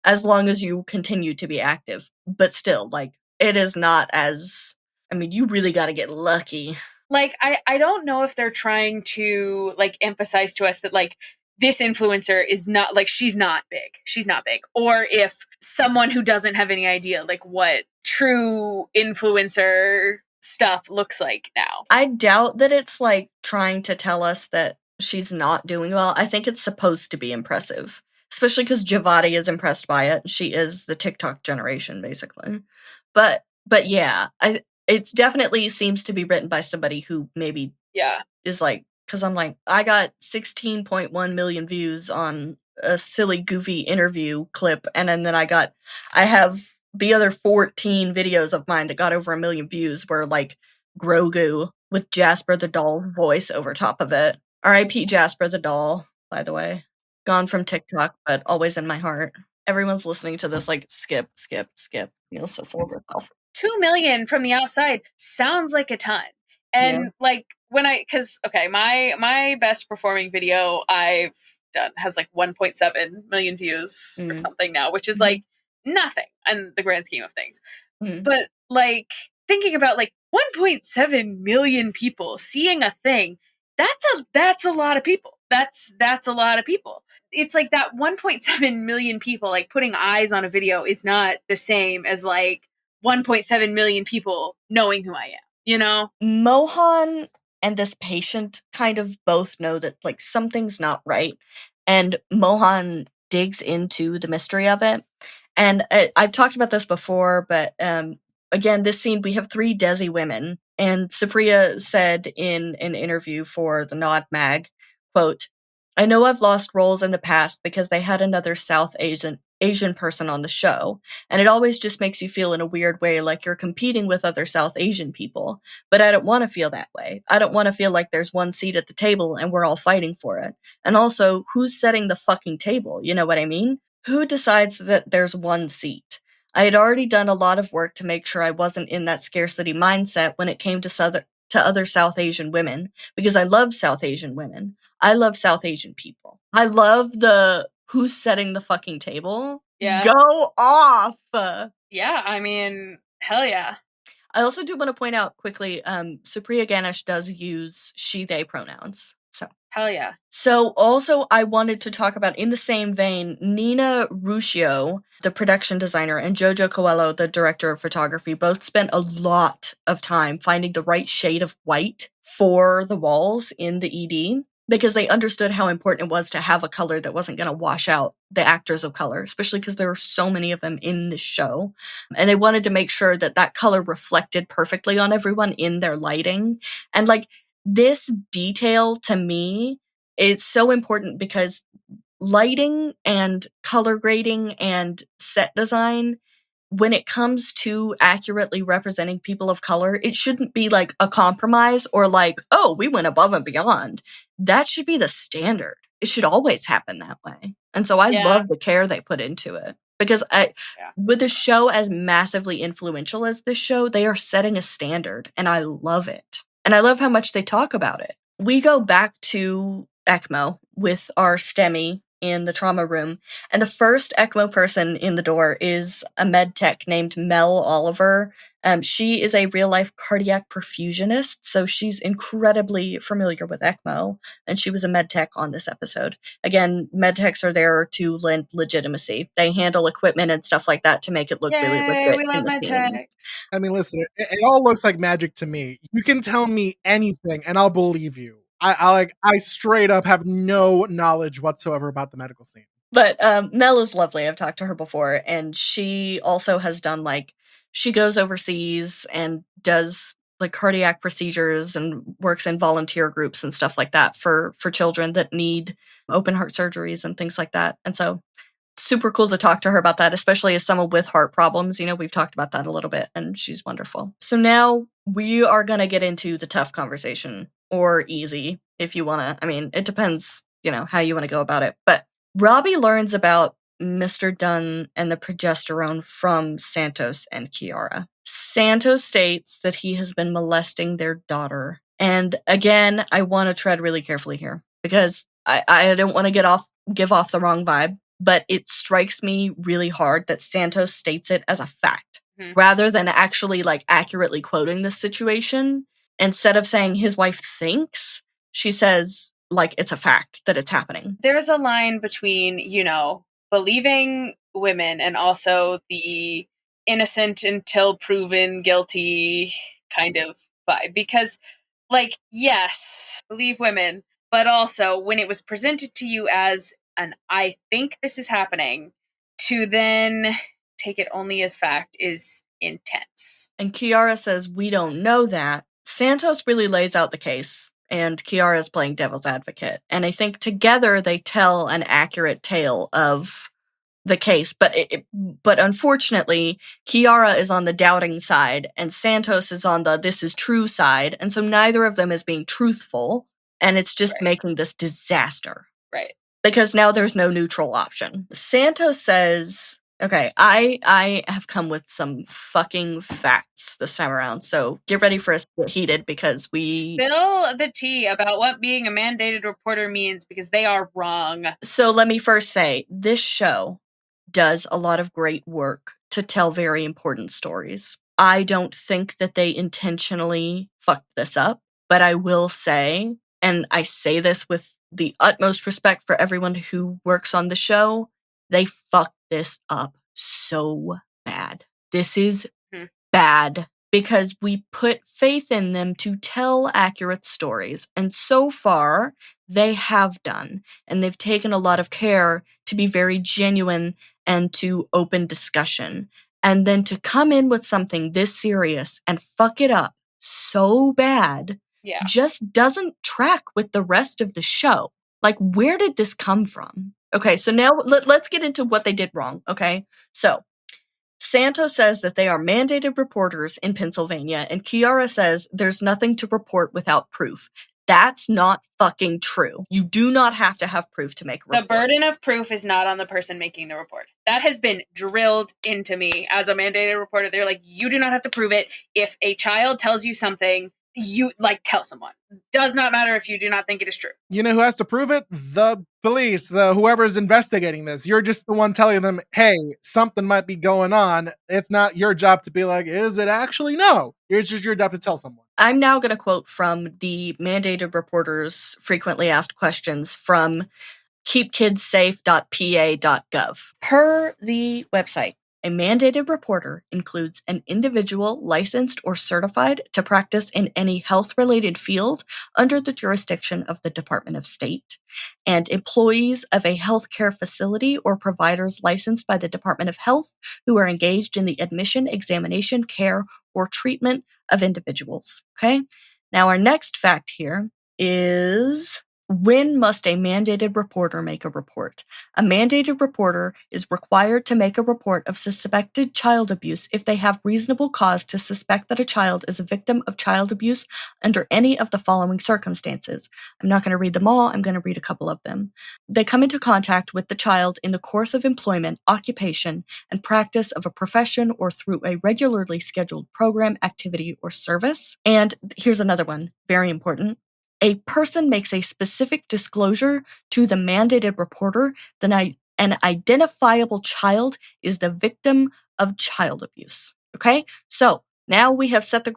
as long as you continue to be active. But still, like, it is not as, I mean, you really got to get lucky. Like, I don't know if they're trying to, like, emphasize to us that, like, this influencer is not, like, she's not big, or if someone who doesn't have any idea, like, what true influencer stuff looks like now. I doubt that it's, like, trying to tell us that she's not doing well. I think it's supposed to be impressive, especially because Javati is impressed by it. She is the TikTok generation, basically. But yeah, it definitely seems to be written by somebody who maybe is like, because I'm like, I got 16.1 million views on a silly, goofy interview clip, and then I have the other 14 videos of mine that got over 1 million views were like Grogu with Jasper the Doll voice over top of it. R.I.P. Jasper the Doll, by the way. Gone from TikTok, but always in my heart. Everyone's listening to this like skip. You'll so full of yourself. 2 million from the outside sounds like a ton. And like, because my best performing video I've done has like 1.7 million views or something now, which is like nothing in the grand scheme of things. But like, thinking about like 1.7 million people seeing a thing, that's a lot of people. That's a lot of people. It's like that 1.7 million people like putting eyes on a video is not the same as like 1.7 million people knowing who I am, you know? Mohan and this patient kind of both know that like something's not right, and Mohan digs into the mystery of it. And I've talked about this before, but again, this scene, we have 3 Desi women, and Supriya said in an interview for the Nod Mag, quote, "I know I've lost roles in the past because they had another South Asian person on the show, and it always just makes you feel in a weird way like you're competing with other South Asian people, but I don't want to feel that way. I don't want to feel like there's one seat at the table and we're all fighting for it. And also, who's setting the fucking table, you know what I mean? Who decides that there's one seat? I had already done a lot of work to make sure I wasn't in that scarcity mindset when it came to other South Asian women, because I love South Asian women. I love South Asian people. I love the who's setting the fucking table. Yeah. Go off! Yeah, I mean, hell yeah. I also do want to point out quickly, Supriya Ganesh does use she, they pronouns. So hell yeah. So also I wanted to talk about, in the same vein, Nina Ruscio, the production designer, and Jojo Coelho, the director of photography, both spent a lot of time finding the right shade of white for the walls in the ED, because they understood how important it was to have a color that wasn't going to wash out the actors of color, especially because there were so many of them in the show. And they wanted to make sure that that color reflected perfectly on everyone in their lighting. And like, this detail to me is so important, because lighting and color grading and set design, when it comes to accurately representing people of color, it shouldn't be like a compromise or like, oh, we went above and beyond. That should be the standard. It should always happen that way. And so I love the care they put into it, because with a show as massively influential as this show, they are setting a standard, and I love it. And I love how much they talk about it. We go back to ECMO with our STEMI in the trauma room, and the first ECMO person in the door is a med tech named Mel Oliver. She is a real-life cardiac perfusionist, so she's incredibly familiar with ECMO, and she was a med tech on this episode. Again, med techs are there to lend legitimacy. They handle equipment and stuff like that to make it look really Yay, legit we in love the med scene. techs. I mean, listen, it all looks like magic to me. You can tell me anything and I'll believe you. I straight up have no knowledge whatsoever about the medical scene. But Mel is lovely. I've talked to her before, and she also has done she goes overseas and does like cardiac procedures and works in volunteer groups and stuff like that for children that need open heart surgeries and things like that. And so super cool to talk to her about that, especially as someone with heart problems. We've talked about that a little bit, and she's wonderful. So now we are going to get into the tough conversation, or easy, if you want to. I mean, it depends, how you want to go about it. But Robby learns about Mr. Dunn and the progesterone from Santos and Kiara. Santos states that he has been molesting their daughter. And again, I want to tread really carefully here because I don't want to give off the wrong vibe, but it strikes me really hard that Santos states it as a fact rather than actually accurately quoting the situation. Instead of saying his wife thinks, she says it's a fact that it's happening. There's a line between, believing women and also the innocent until proven guilty kind of vibe. Because, yes, believe women, but also when it was presented to you as an I think this is happening, to then take it only as fact is intense. And Kiara says, we don't know that. Santos really lays out the case, and Kiara is playing devil's advocate. And I think together they tell an accurate tale of the case. But unfortunately, Kiara is on the doubting side, and Santos is on the this is true side. And so neither of them is being truthful, and it's just making this disaster. Right. Because now there's no neutral option. Santos says, okay, I have come with some fucking facts this time around, so get ready for us to get heated because we... Spill the tea about what being a mandated reporter means, because they are wrong. So let me first say, this show does a lot of great work to tell very important stories. I don't think that they intentionally fucked this up, but I will say, and I say this with the utmost respect for everyone who works on the show, they fucked this up so bad. This is bad because we put faith in them to tell accurate stories. And so far, they have done. And they've taken a lot of care to be very genuine and to open discussion. And then to come in with something this serious and fuck it up so bad just doesn't track with the rest of the show. Where did this come from? Okay, so now let's get into what they did wrong, okay? So, Santos says that they are mandated reporters in Pennsylvania, and Kiara says there's nothing to report without proof. That's not fucking true. You do not have to have proof to make a report. The burden of proof is not on the person making the report. That has been drilled into me as a mandated reporter. They're like, you do not have to prove it. If a child tells you something, you tell someone. Does not matter if you do not think it is true. You know who has to prove it? The police, whoever's investigating this. You're just the one telling them, hey, something might be going on. It's not your job to be like, is it actually? No. It's just your job to tell someone. I'm now going to quote from the mandated reporters frequently asked questions from keepkidssafe.pa.gov. Per the website, a mandated reporter includes an individual licensed or certified to practice in any health-related field under the jurisdiction of the Department of State, and employees of a healthcare facility or providers licensed by the Department of Health who are engaged in the admission, examination, care, or treatment of individuals. Okay? Now, our next fact here is When must a mandated reporter make a report? A mandated reporter is required to make a report of suspected child abuse if they have reasonable cause to suspect that a child is a victim of child abuse under any of the following circumstances. I'm not going to read them all, I'm going to read a couple of them. They come into contact with the child in the course of employment, occupation, and practice of a profession or through a regularly scheduled program, activity, or service. And here's another one, very important. A person makes a specific disclosure to the mandated reporter that an identifiable child is the victim of child abuse. Okay? So now we have set the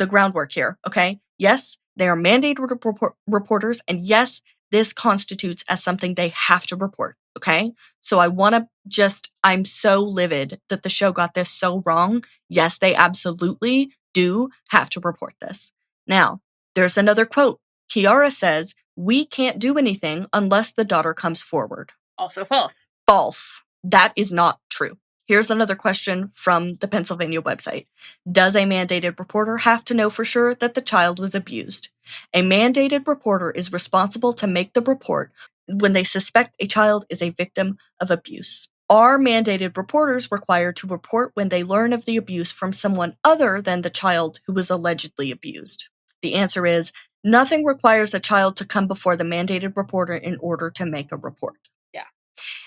groundwork here. Okay? Yes, they are mandated reporters, and yes, this constitutes as something they have to report. Okay? So I'm so livid that the show got this so wrong. Yes, they absolutely do have to report this. Now, there's another quote. Kiara says, "We can't do anything unless the daughter comes forward." Also false. False. That is not true. Here's another question from the Pennsylvania website. Does a mandated reporter have to know for sure that the child was abused? A mandated reporter is responsible to make the report when they suspect a child is a victim of abuse. Are mandated reporters required to report when they learn of the abuse from someone other than the child who was allegedly abused? The answer is nothing requires a child to come before the mandated reporter in order to make a report. Yeah.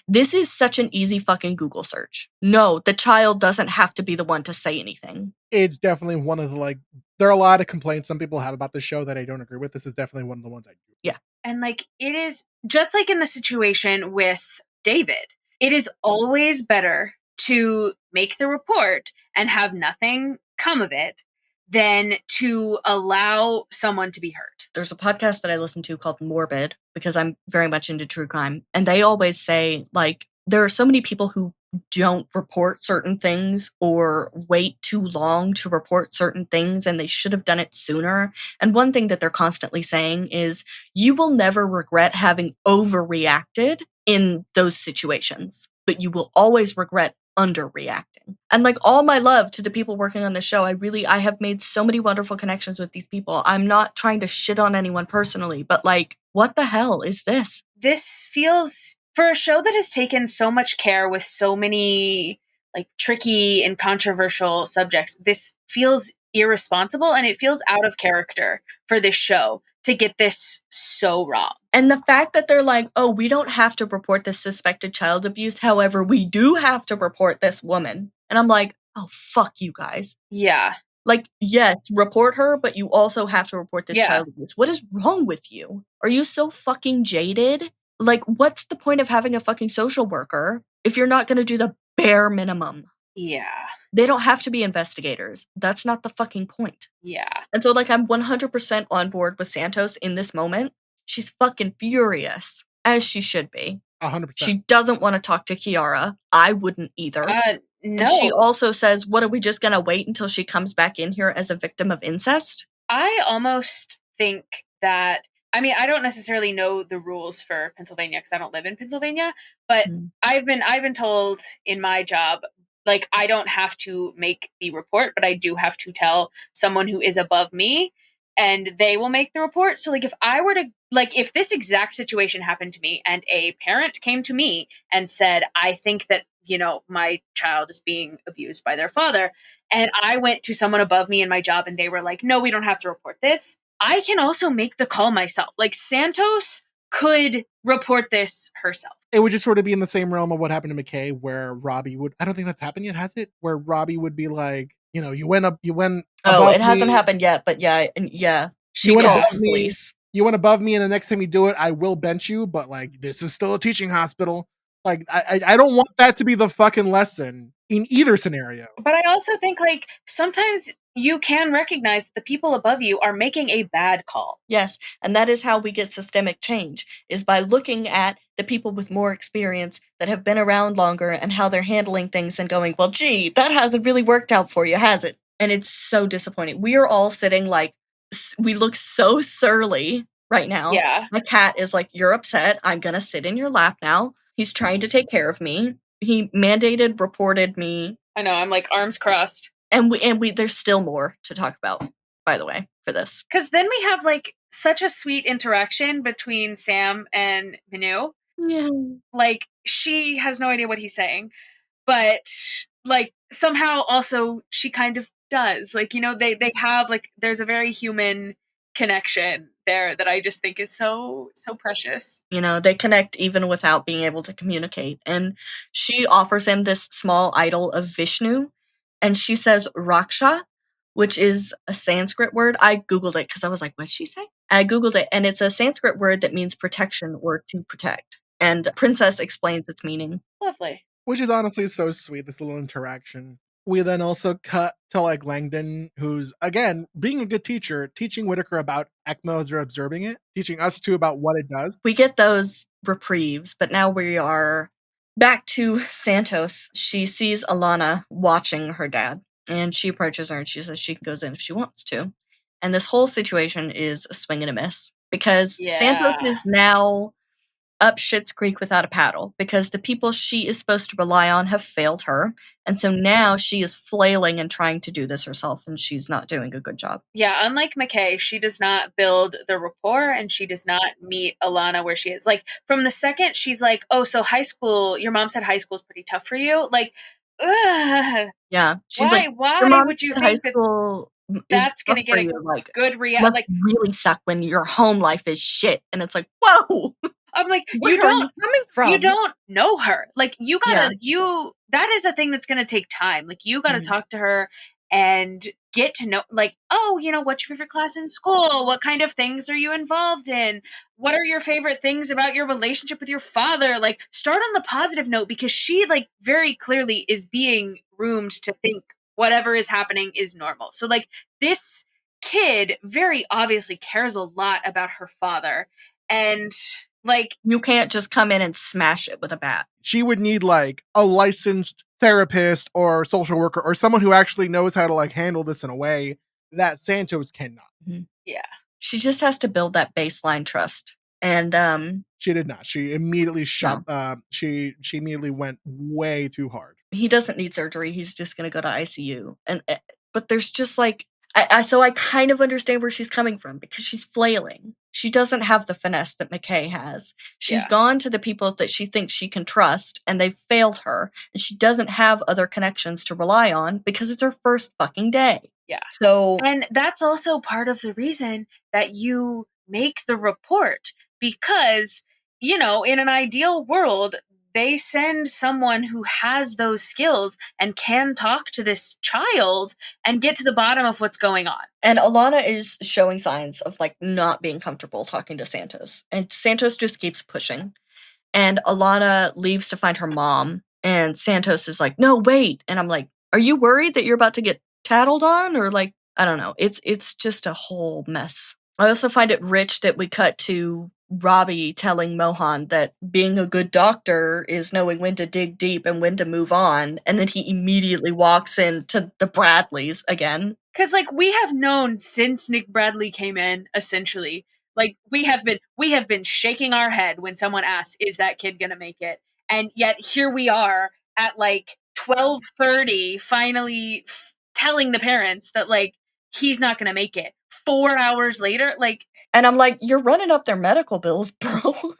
This is such an easy fucking Google search. No, the child doesn't have to be the one to say anything. It's definitely one of the, there are a lot of complaints some people have about the show that I don't agree with. This is definitely one of the ones I do. Yeah. And it is just like in the situation with David, it is always better to make the report and have nothing come of it than to allow someone to be hurt. There's a podcast that I listen to called Morbid because I'm very much into true crime. And they always say, there are so many people who don't report certain things or wait too long to report certain things, and they should have done it sooner. And one thing that they're constantly saying is, you will never regret having overreacted in those situations, but you will always regret underreacting. And all my love to the people working on the show, I have made so many wonderful connections with these people. I'm not trying to shit on anyone personally, but what the hell is this? This feels, for a show that has taken so much care with so many tricky and controversial subjects, this feels irresponsible, and it feels out of character for this show to get this so wrong. And the fact that they're oh, we don't have to report this suspected child abuse. However, we do have to report this woman. And I'm oh, fuck you guys. Yeah. Yes, report her, but you also have to report this child abuse. What is wrong with you? Are you so fucking jaded? What's the point of having a fucking social worker if you're not going to do the bare minimum? Yeah. They don't have to be investigators. That's not the fucking point. Yeah. And so, I'm 100% on board with Santos in this moment. She's fucking furious, as she should be. 100%. She doesn't want to talk to Kiara. I wouldn't either. No. And she also says, what, are we just going to wait until she comes back in here as a victim of incest? I almost think that, I don't necessarily know the rules for Pennsylvania because I don't live in Pennsylvania, but I've been told in my job, I don't have to make the report, but I do have to tell someone who is above me, and they will make the report. So if I were to, if this exact situation happened to me and a parent came to me and said, I think that, my child is being abused by their father, and I went to someone above me in my job and they were like, no, we don't have to report this, I can also make the call myself. Santos could report this herself. It would just sort of be in the same realm of what happened to McKay, where Robby would, I don't think that's happened yet, has it? Where Robby would be you went above it hasn't happened yet, but yeah. She calls the police. You went above me, and the next time you do it, I will bench you, but this is still a teaching hospital. I don't want that to be the fucking lesson in either scenario. But I also think sometimes you can recognize that the people above you are making a bad call. Yes, and that is how we get systemic change, is by looking at the people with more experience that have been around longer and how they're handling things and going, well, gee, that hasn't really worked out for you, has it? And it's so disappointing. We are all sitting we look so surly right now. Yeah. My cat is you're upset. I'm going to sit in your lap now. He's trying to take care of me. He reported me. I know, I'm arms crossed. And we there's still more to talk about, by the way, for this. Because then we have such a sweet interaction between Sam and Minu. Yeah. Like, she has no idea what he's saying, but like somehow also she kind of does. Like, they have like, there's a very human connection there that I just think is so precious. They connect even without being able to communicate. And she offers him this small idol of Vishnu, and she says Raksha, which is a Sanskrit word. I Googled it because I was like, what'd she say? I Googled it, and it's a Sanskrit word that means protection or to protect. And Princess explains its meaning. Lovely. Which is honestly so sweet, this little interaction. We then also cut to like Langdon, who's again being a good teacher, teaching Whitaker about ECMO as they're observing it, teaching us too about what it does. We get those reprieves, but now we are back to Santos. She sees Alana watching her dad, and she approaches her and she says she goes in if she wants to. And this whole situation is a swing and a miss because Santos Yeah. is now up Schitt's Creek without a paddle because the people she is supposed to rely on have failed her. And so now she is flailing and trying to do this herself, and she's not doing a good job. Yeah, unlike McKay, she does not build the rapport and she does not meet Alana where she is. Like, from the second she's like, oh, so high school, your mom said high school is pretty tough for you. Like, ugh, Yeah. She's like, your why mom would you said high think that school is that's tough going to for get a you. Like, good must like, really suck when your home life is shit. And it's like, whoa, I'm like, where are you coming from? you don't know her. Like, you gotta, Yeah. that is a thing that's gonna take time. Like, you gotta Mhm. talk to her and get to know, like, oh, what's your favorite class in school? What kind of things are you involved in? What are your favorite things about your relationship with your father? Like, start on the positive note because she, like, very clearly is being groomed to think whatever is happening is normal. So, like, this kid very obviously cares a lot about her father. And like, you can't just come in and smash it with a bat. She would need like a licensed therapist or social worker or someone who actually knows how to like handle this in a way that Santos cannot. Mm-hmm. Yeah. She just has to build that baseline trust. And she did not. She immediately she immediately went way too hard. He doesn't need surgery. He's just going to go to ICU. But there's just like so I kind of understand where she's coming from because she's flailing. She doesn't have the finesse that McKay has. She's gone to the people that she thinks she can trust, and they've failed her. And she doesn't have other connections to rely on because it's her first fucking day. Yeah. So, and that's also part of the reason that you make the report because, in an ideal world, they send someone who has those skills and can talk to this child and get to the bottom of what's going on. And Alana is showing signs of like not being comfortable talking to Santos. And Santos just keeps pushing. And Alana leaves to find her mom. And Santos is like, no, wait. And I'm like, are you worried that you're about to get tattled on? Or like, I don't know. It's just a whole mess. I also find it rich that we cut to Robby telling Mohan that being a good doctor is knowing when to dig deep and when to move on. And then he immediately walks into the Bradleys again. Because, like, we have known since Nick Bradley came in, essentially, like, we have been shaking our head when someone asks, is that kid gonna make it? And yet here we are at like 12:30 finally telling the parents that like he's not gonna make it. 4 hours later, like, and I'm like, you're running up their medical bills, bro.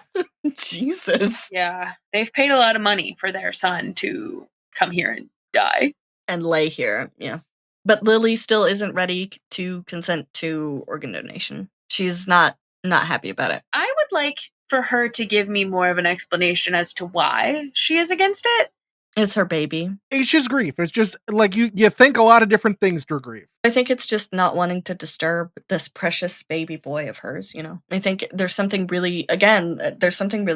Jesus. Yeah, they've paid a lot of money for their son to come here and die and lay here. Yeah. But Lily still isn't ready to consent to organ donation. She's not happy about it. I would like for her to give me more of an explanation as to why she is against it. It's her baby. It's just grief. It's just like you think a lot of different things through grief. I think it's just not wanting to disturb this precious baby boy of hers, I think there's something really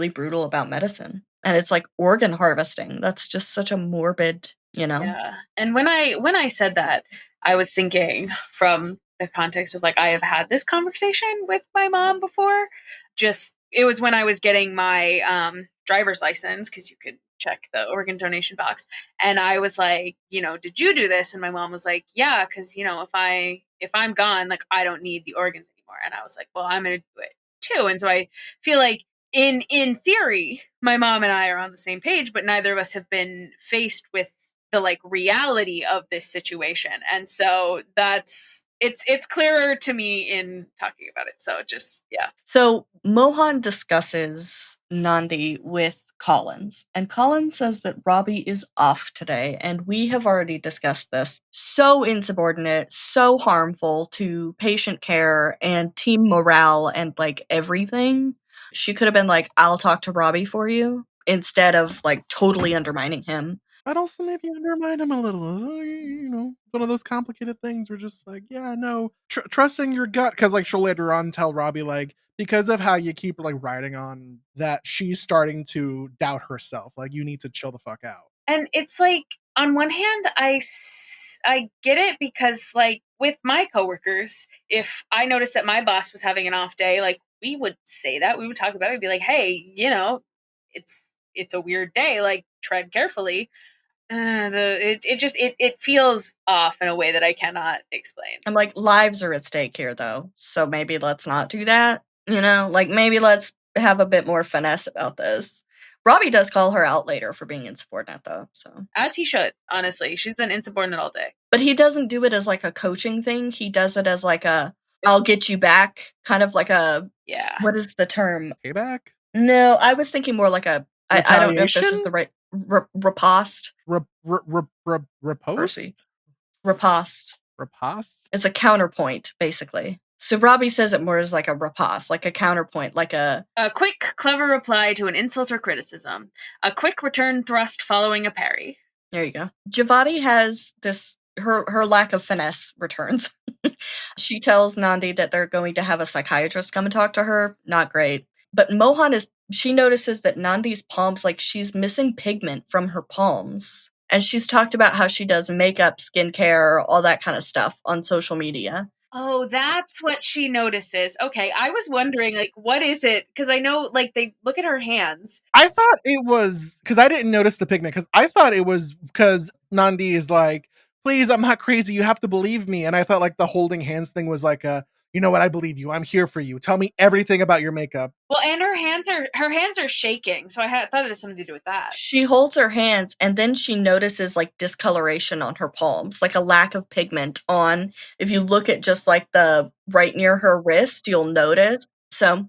brutal about medicine. And it's like organ harvesting. That's just such a morbid, Yeah. And when I said that, I was thinking from the context of like I have had this conversation with my mom before. Just it was when I was getting my driver's license because you could check the organ donation box, and I was like, did you do this? And my mom was like, yeah, because if I'm gone, like I don't need the organs anymore. And I was like, well, I'm gonna do it too. And so I feel like in theory, my mom and I are on the same page, but neither of us have been faced with the like reality of this situation. And so that's it's clearer to me in talking about it. So just, yeah. So Mohan discusses Nandi with Collins, and Collins says that Robby is off today, and we have already discussed this. So insubordinate, so harmful to patient care and team morale and like everything. She could have been like, I'll talk to Robby for you, instead of like totally undermining him. I'd also maybe undermine him a little. You know, one of those complicated things where just like, yeah, no, trusting your gut. Because like she'll later on tell Robby like, because of how you keep like riding on that, she's starting to doubt herself. Like you need to chill the fuck out. And it's like, on one hand, I get it, because like with my coworkers, if I noticed that my boss was having an off day, like we would say that, we would talk about it, we'd be like, hey, you know, it's a weird day, like tread carefully. It feels off in a way that I cannot explain. I'm like, lives are at stake here though, so maybe let's not do that. You know, like maybe let's have a bit more finesse about this. Robby does call her out later for being insubordinate though, so. As he should, honestly. She's been insubordinate all day. But he doesn't do it as like a coaching thing. He does it as like a, I'll get you back, kind of like a, Yeah. what is the term? Payback? No, I was thinking more like a, I don't know if this is the right, riposte. Riposte? Riposte. Riposte? It's a counterpoint, basically. So Robby says it more as like a riposte, like a counterpoint, like a quick, clever reply to an insult or criticism. A quick return thrust following a parry. There you go. Javadi has this, her lack of finesse returns. She tells Nandi that they're going to have a psychiatrist come and talk to her. Not great. But Mohan she notices that Nandi's palms, like she's missing pigment from her palms. And she's talked about how she does makeup, skincare, all that kind of stuff on social media. Oh, that's what she notices. Okay, I was wondering, like, what is it? Because I know, like, they look at her hands. I thought it was, because I didn't notice the pigment, because I thought it was because Nandi is like, please, I'm not crazy, you have to believe me. And I thought like the holding hands thing was like a, you know what, I believe you, I'm here for you, tell me everything about your makeup. Well, and her hands are shaking, so I thought it had something to do with that. She holds her hands, and then she notices like discoloration on her palms, like a lack of pigment on. If you look at just like the right near her wrist, you'll notice. So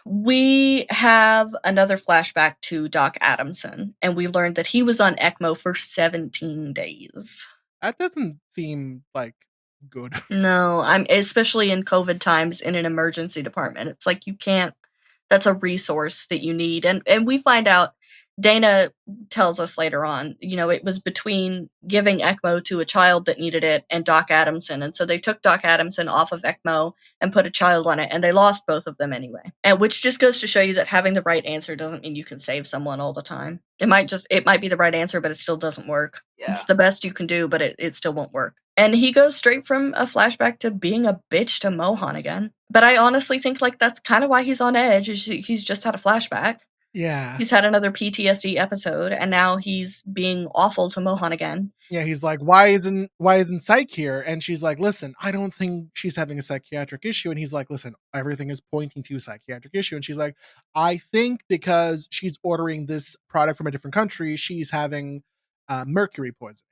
we have another flashback to Doc Adamson, and we learned that he was on ECMO for 17 days. That doesn't seem like good. No, I'm especially in COVID times in an emergency department. It's like you can't, that's a resource that you need. And we find out, Dana tells us later on, you know, it was between giving ECMO to a child that needed it and Doc Adamson. And so they took Doc Adamson off of ECMO and put a child on it, and they lost both of them anyway. And which just goes to show you that having the right answer doesn't mean you can save someone all the time. It might be the right answer, but it still doesn't work. Yeah. It's the best you can do, but it still won't work. And he goes straight from a flashback to being a bitch to Mohan again. But I honestly think like that's kind of why he's on edge. He's just had a flashback. Yeah. He's had another PTSD episode, and now he's being awful to Mohan again. Yeah, he's like, why isn't Psych here? And she's like, listen, I don't think she's having a psychiatric issue. And he's like, listen, everything is pointing to a psychiatric issue. And she's like, I think because she's ordering this product from a different country, she's having mercury poisoning.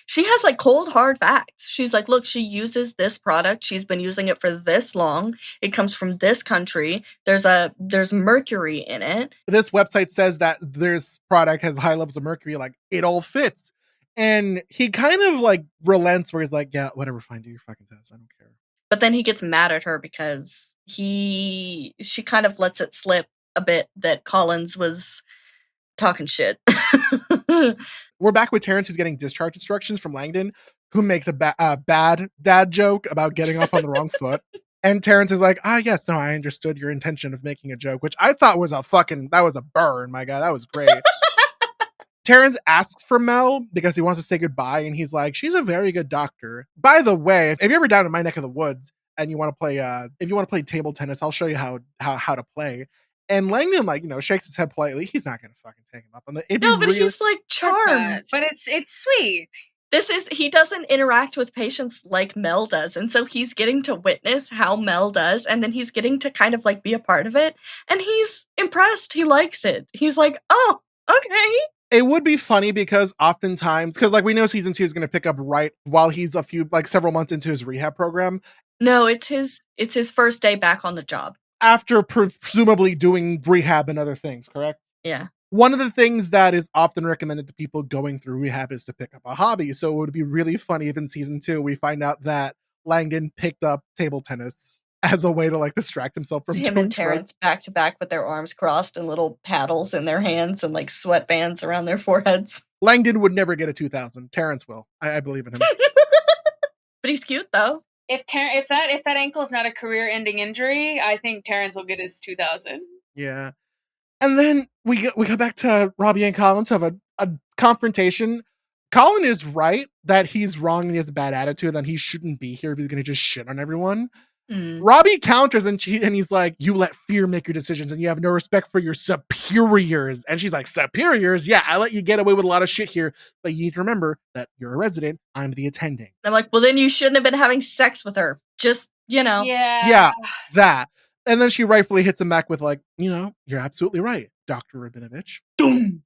She has like cold hard facts. She's like, look, she uses this product. She's been using it for this long. It comes from this country. There's mercury in it. This website says that this product has high levels of mercury. Like, it all fits. And he kind of like relents where he's like, yeah, whatever, fine, do your fucking test. I don't care. But then he gets mad at her because she kind of lets it slip a bit that Collins was talking shit. We're back with Terrence, who's getting discharge instructions from Langdon, who makes a bad dad joke about getting off on the wrong foot. And Terrence is like, yes, no, I understood your intention of making a joke, which I thought was that was a burn, my God. That was great. Terrence asks for Mel because he wants to say goodbye, and he's like, she's a very good doctor. By the way, if you're ever down in my neck of the woods and you want to play, if you want to play table tennis, I'll show you how to play. And Langdon, like, you know, shakes his head politely. He's not going to fucking take him up on that. He's like charmed. But it's sweet. He doesn't interact with patients like Mel does. And so he's getting to witness how Mel does. And then he's getting to kind of like be a part of it. And he's impressed. He likes it. He's like, oh, okay. It would be funny because oftentimes, because like we know season 2 is going to pick up right while he's several months into his rehab program. No, it's his first day back on the job. After presumably doing rehab and other things, correct? Yeah. One of the things that is often recommended to people going through rehab is to pick up a hobby. So it would be really funny if in season 2 we find out that Langdon picked up table tennis as a way to like distract himself from Him doing and Terrence drugs. back to back with their arms crossed and little paddles in their hands and like sweatbands around their foreheads. Langdon would never get a 2000. Terrence will. I believe in him. But he's cute though. If that ankle is not a career-ending injury, I think Terrence will get his 2000. Yeah. And then we go back to Robby and Colin to have a confrontation. Colin is right that he's wrong and he has a bad attitude and he shouldn't be here if he's going to just shit on everyone. Robby counters and he's like, you let fear make your decisions and you have no respect for your superiors. And she's like, superiors? Yeah, I let you get away with a lot of shit here, but you need to remember that you're a resident. I'm the attending. I'm like, well, then you shouldn't have been having sex with her. Just, Yeah. Yeah, that. And then she rightfully hits him back with like, you're absolutely right, Dr. Rabinovich. Doom.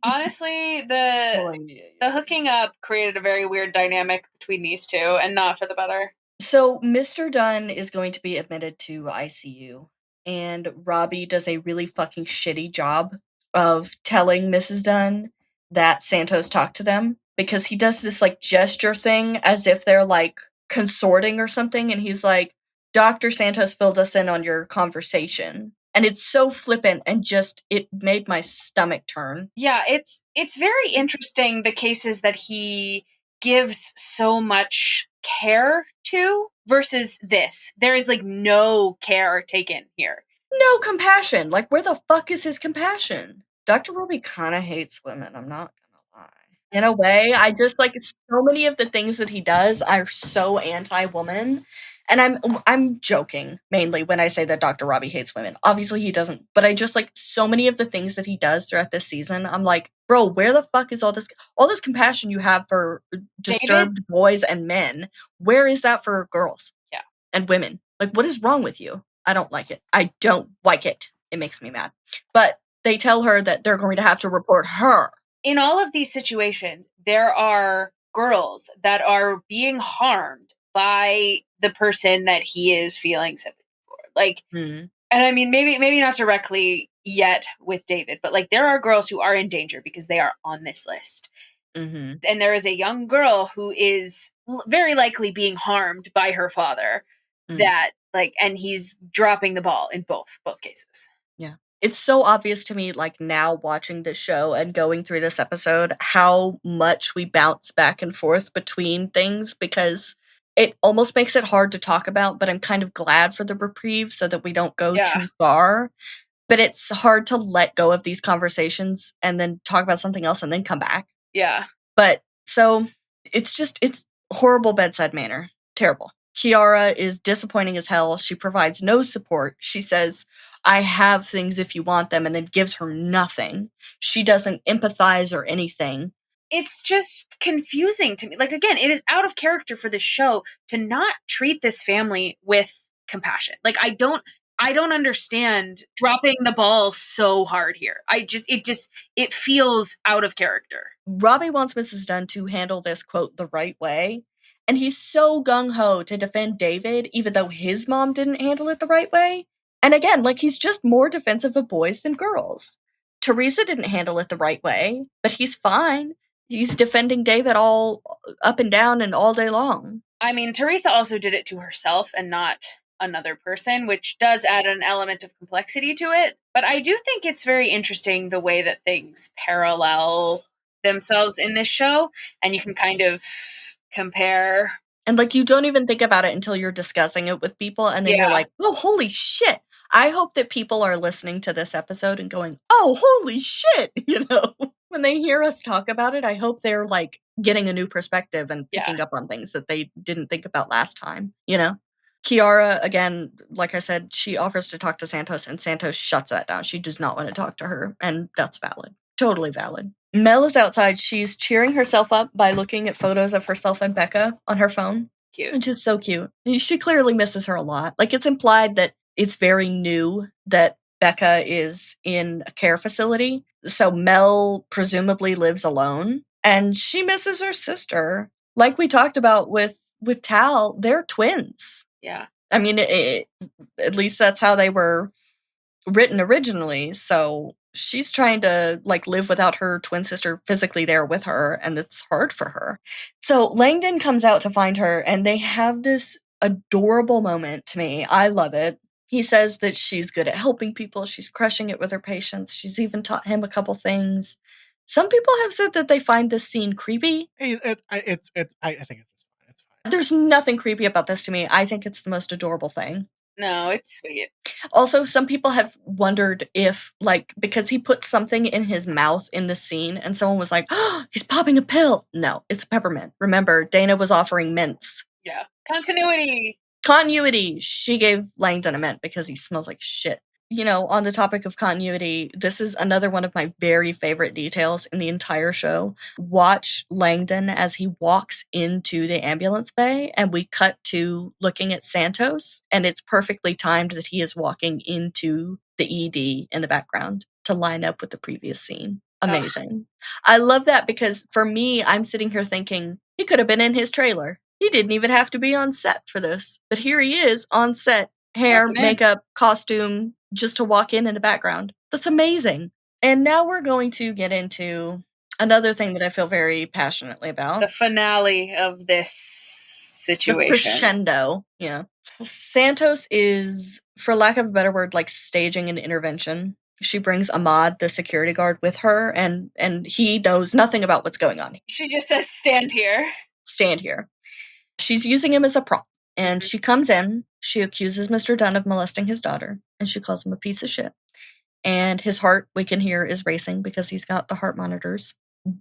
Honestly, the hooking up created a very weird dynamic between these two, and not for the better. So Mr. Dunn is going to be admitted to ICU, and Robby does a really fucking shitty job of telling Mrs. Dunn that Santos talked to them, because he does this like gesture thing as if they're like consorting or something, and he's like, Dr. Santos filled us in on your conversation. And it's so flippant and just, it made my stomach turn. Yeah, it's very interesting, the cases that he gives so much care to versus this. There is like no care taken here. No compassion. Like, where the fuck is his compassion? Dr. Robby kind of hates women, I'm not gonna lie. In a way, I just like so many of the things that he does are so anti-woman. And I'm joking mainly when I say that Dr. Robby hates women. Obviously he doesn't, but I just like so many of the things that he does throughout this season. I'm like, bro, where the fuck is all this compassion you have for disturbed David? boys and men? Where is that for girls? Yeah. And women? Like, what is wrong with you? I don't like it. I don't like it. It makes me mad. But they tell her that they're going to have to report her. In all of these situations, there are girls that are being harmed by the person that he is feeling sympathy for. Like, and I mean, maybe not directly yet with David, but like there are girls who are in danger because they are on this list. And there is a young girl who is very likely being harmed by her father that like, and he's dropping the ball in both cases. Yeah. It's so obvious to me, like now watching this show and going through this episode, how much we bounce back and forth between things, because it almost makes it hard to talk about, but I'm kind of glad for the reprieve so that we don't go too far. But it's hard to let go of these conversations and then talk about something else and then come back. Yeah. But so it's horrible bedside manner. Terrible. Kiara is disappointing as hell. She provides no support. She says, I have things if you want them, and then gives her nothing. She doesn't empathize or anything. It's just confusing to me. Like, again, it is out of character for this show to not treat this family with compassion. Like, I don't understand dropping the ball so hard here. It feels out of character. Robby wants Mrs. Dunn to handle this, quote, the right way. And he's so gung-ho to defend David, even though his mom didn't handle it the right way. And again, like, he's just more defensive of boys than girls. Teresa didn't handle it the right way, but he's fine. He's defending David all up and down and all day long. I mean, Teresa also did it to herself and not another person, which does add an element of complexity to it. But I do think it's very interesting the way that things parallel themselves in this show, and you can kind of compare. And like, you don't even think about it until you're discussing it with people, and then you're like, oh, holy shit. I hope that people are listening to this episode and going, oh, holy shit, when they hear us talk about it, I hope they're like getting a new perspective and picking up on things that they didn't think about last time, Kiara, again, like I said, she offers to talk to Santos, and Santos shuts that down. She does not want to talk to her, and that's valid. Totally valid. Mel is outside. She's cheering herself up by looking at photos of herself and Becca on her phone. Cute. Which is so cute. She clearly misses her a lot. Like, it's implied that it's very new that Becca is in a care facility. So Mel presumably lives alone, and she misses her sister. Like we talked about with Tal, they're twins. Yeah. I mean, at least that's how they were written originally. So she's trying to like live without her twin sister physically there with her, and it's hard for her. So Langdon comes out to find her, and they have this adorable moment to me. I love it. He says that she's good at helping people. She's crushing it with her patients. She's even taught him a couple things. Some people have said that they find this scene creepy. Hey, I think it's just fine. It's fine. There's nothing creepy about this to me. I think it's the most adorable thing. No, it's sweet. Also, some people have wondered if, like, because he put something in his mouth in the scene, and someone was like, oh, he's popping a pill. No, it's a peppermint. Remember, Dana was offering mints. Yeah. Continuity. She gave Langdon a mint because he smells like shit. You know, on the topic of continuity, this is another one of my very favorite details in the entire show. Watch Langdon as he walks into the ambulance bay, and we cut to looking at Santos, and it's perfectly timed that he is walking into the ED in the background to line up with the previous scene. Amazing. I love that because for me, I'm sitting here thinking, he could have been in his trailer. He didn't even have to be on set for this. But here he is on set, hair, makeup, costume, just to walk in the background. That's amazing. And now we're going to get into another thing that I feel very passionately about. The finale of this situation. The crescendo. Yeah. Santos is, for lack of a better word, like staging an intervention. She brings Ahmad, the security guard, with her, and he knows nothing about what's going on. She just says, stand here. Stand here. She's using him as a prop. And she comes in, she accuses Mr. Dunn of molesting his daughter, and she calls him a piece of shit. And his heart, we can hear, is racing because he's got the heart monitors.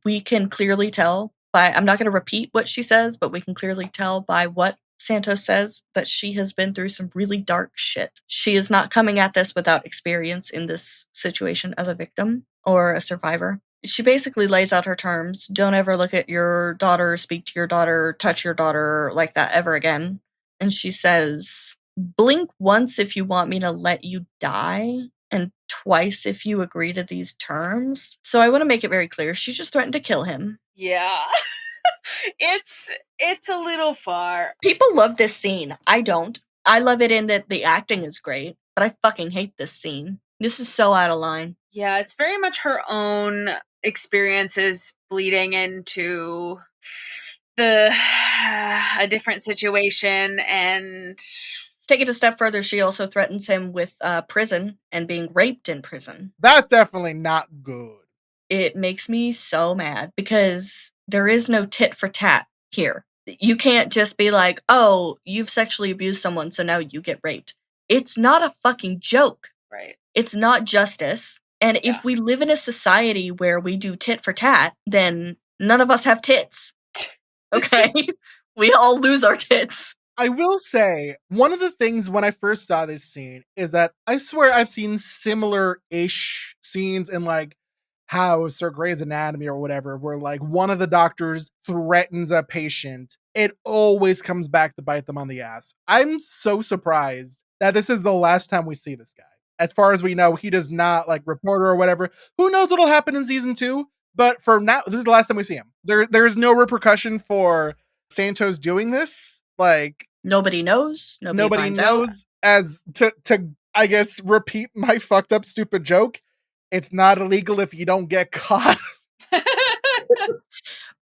We can clearly tell by, I'm not going to repeat what she says, but we can clearly tell by what Santos says that she has been through some really dark shit. She is not coming at this without experience in this situation as a victim or a survivor. She basically lays out her terms. Don't ever look at your daughter, speak to your daughter, touch your daughter like that ever again. And she says, blink once if you want me to let you die, and twice if you agree to these terms. So I want to make it very clear. She just threatened to kill him. Yeah. It's a little far. People love this scene. I don't. I love it in that the acting is great, but I fucking hate this scene. This is so out of line. Yeah, it's very much her own experiences bleeding into a different situation, and take it a step further, she also threatens him with prison and being raped in prison. That's definitely not good. It makes me so mad because there is no tit for tat here. You can't just be like, oh, you've sexually abused someone, so now you get raped. It's not a fucking joke. Right. It's not justice. And if we live in a society where we do tit for tat, then none of us have tits. Okay? We all lose our tits. I will say, one of the things when I first saw this scene is that I swear I've seen similar-ish scenes in like House or Grey's Anatomy or whatever, where like one of the doctors threatens a patient. It always comes back to bite them on the ass. I'm so surprised that this is the last time we see this guy. As far as we know, he does not like report or whatever. Who knows what'll happen in season 2? But for now, this is the last time we see him. There's no repercussion for Santos doing this. Like nobody knows. Nobody knows. As to I guess repeat my fucked up stupid joke. It's not illegal if you don't get caught.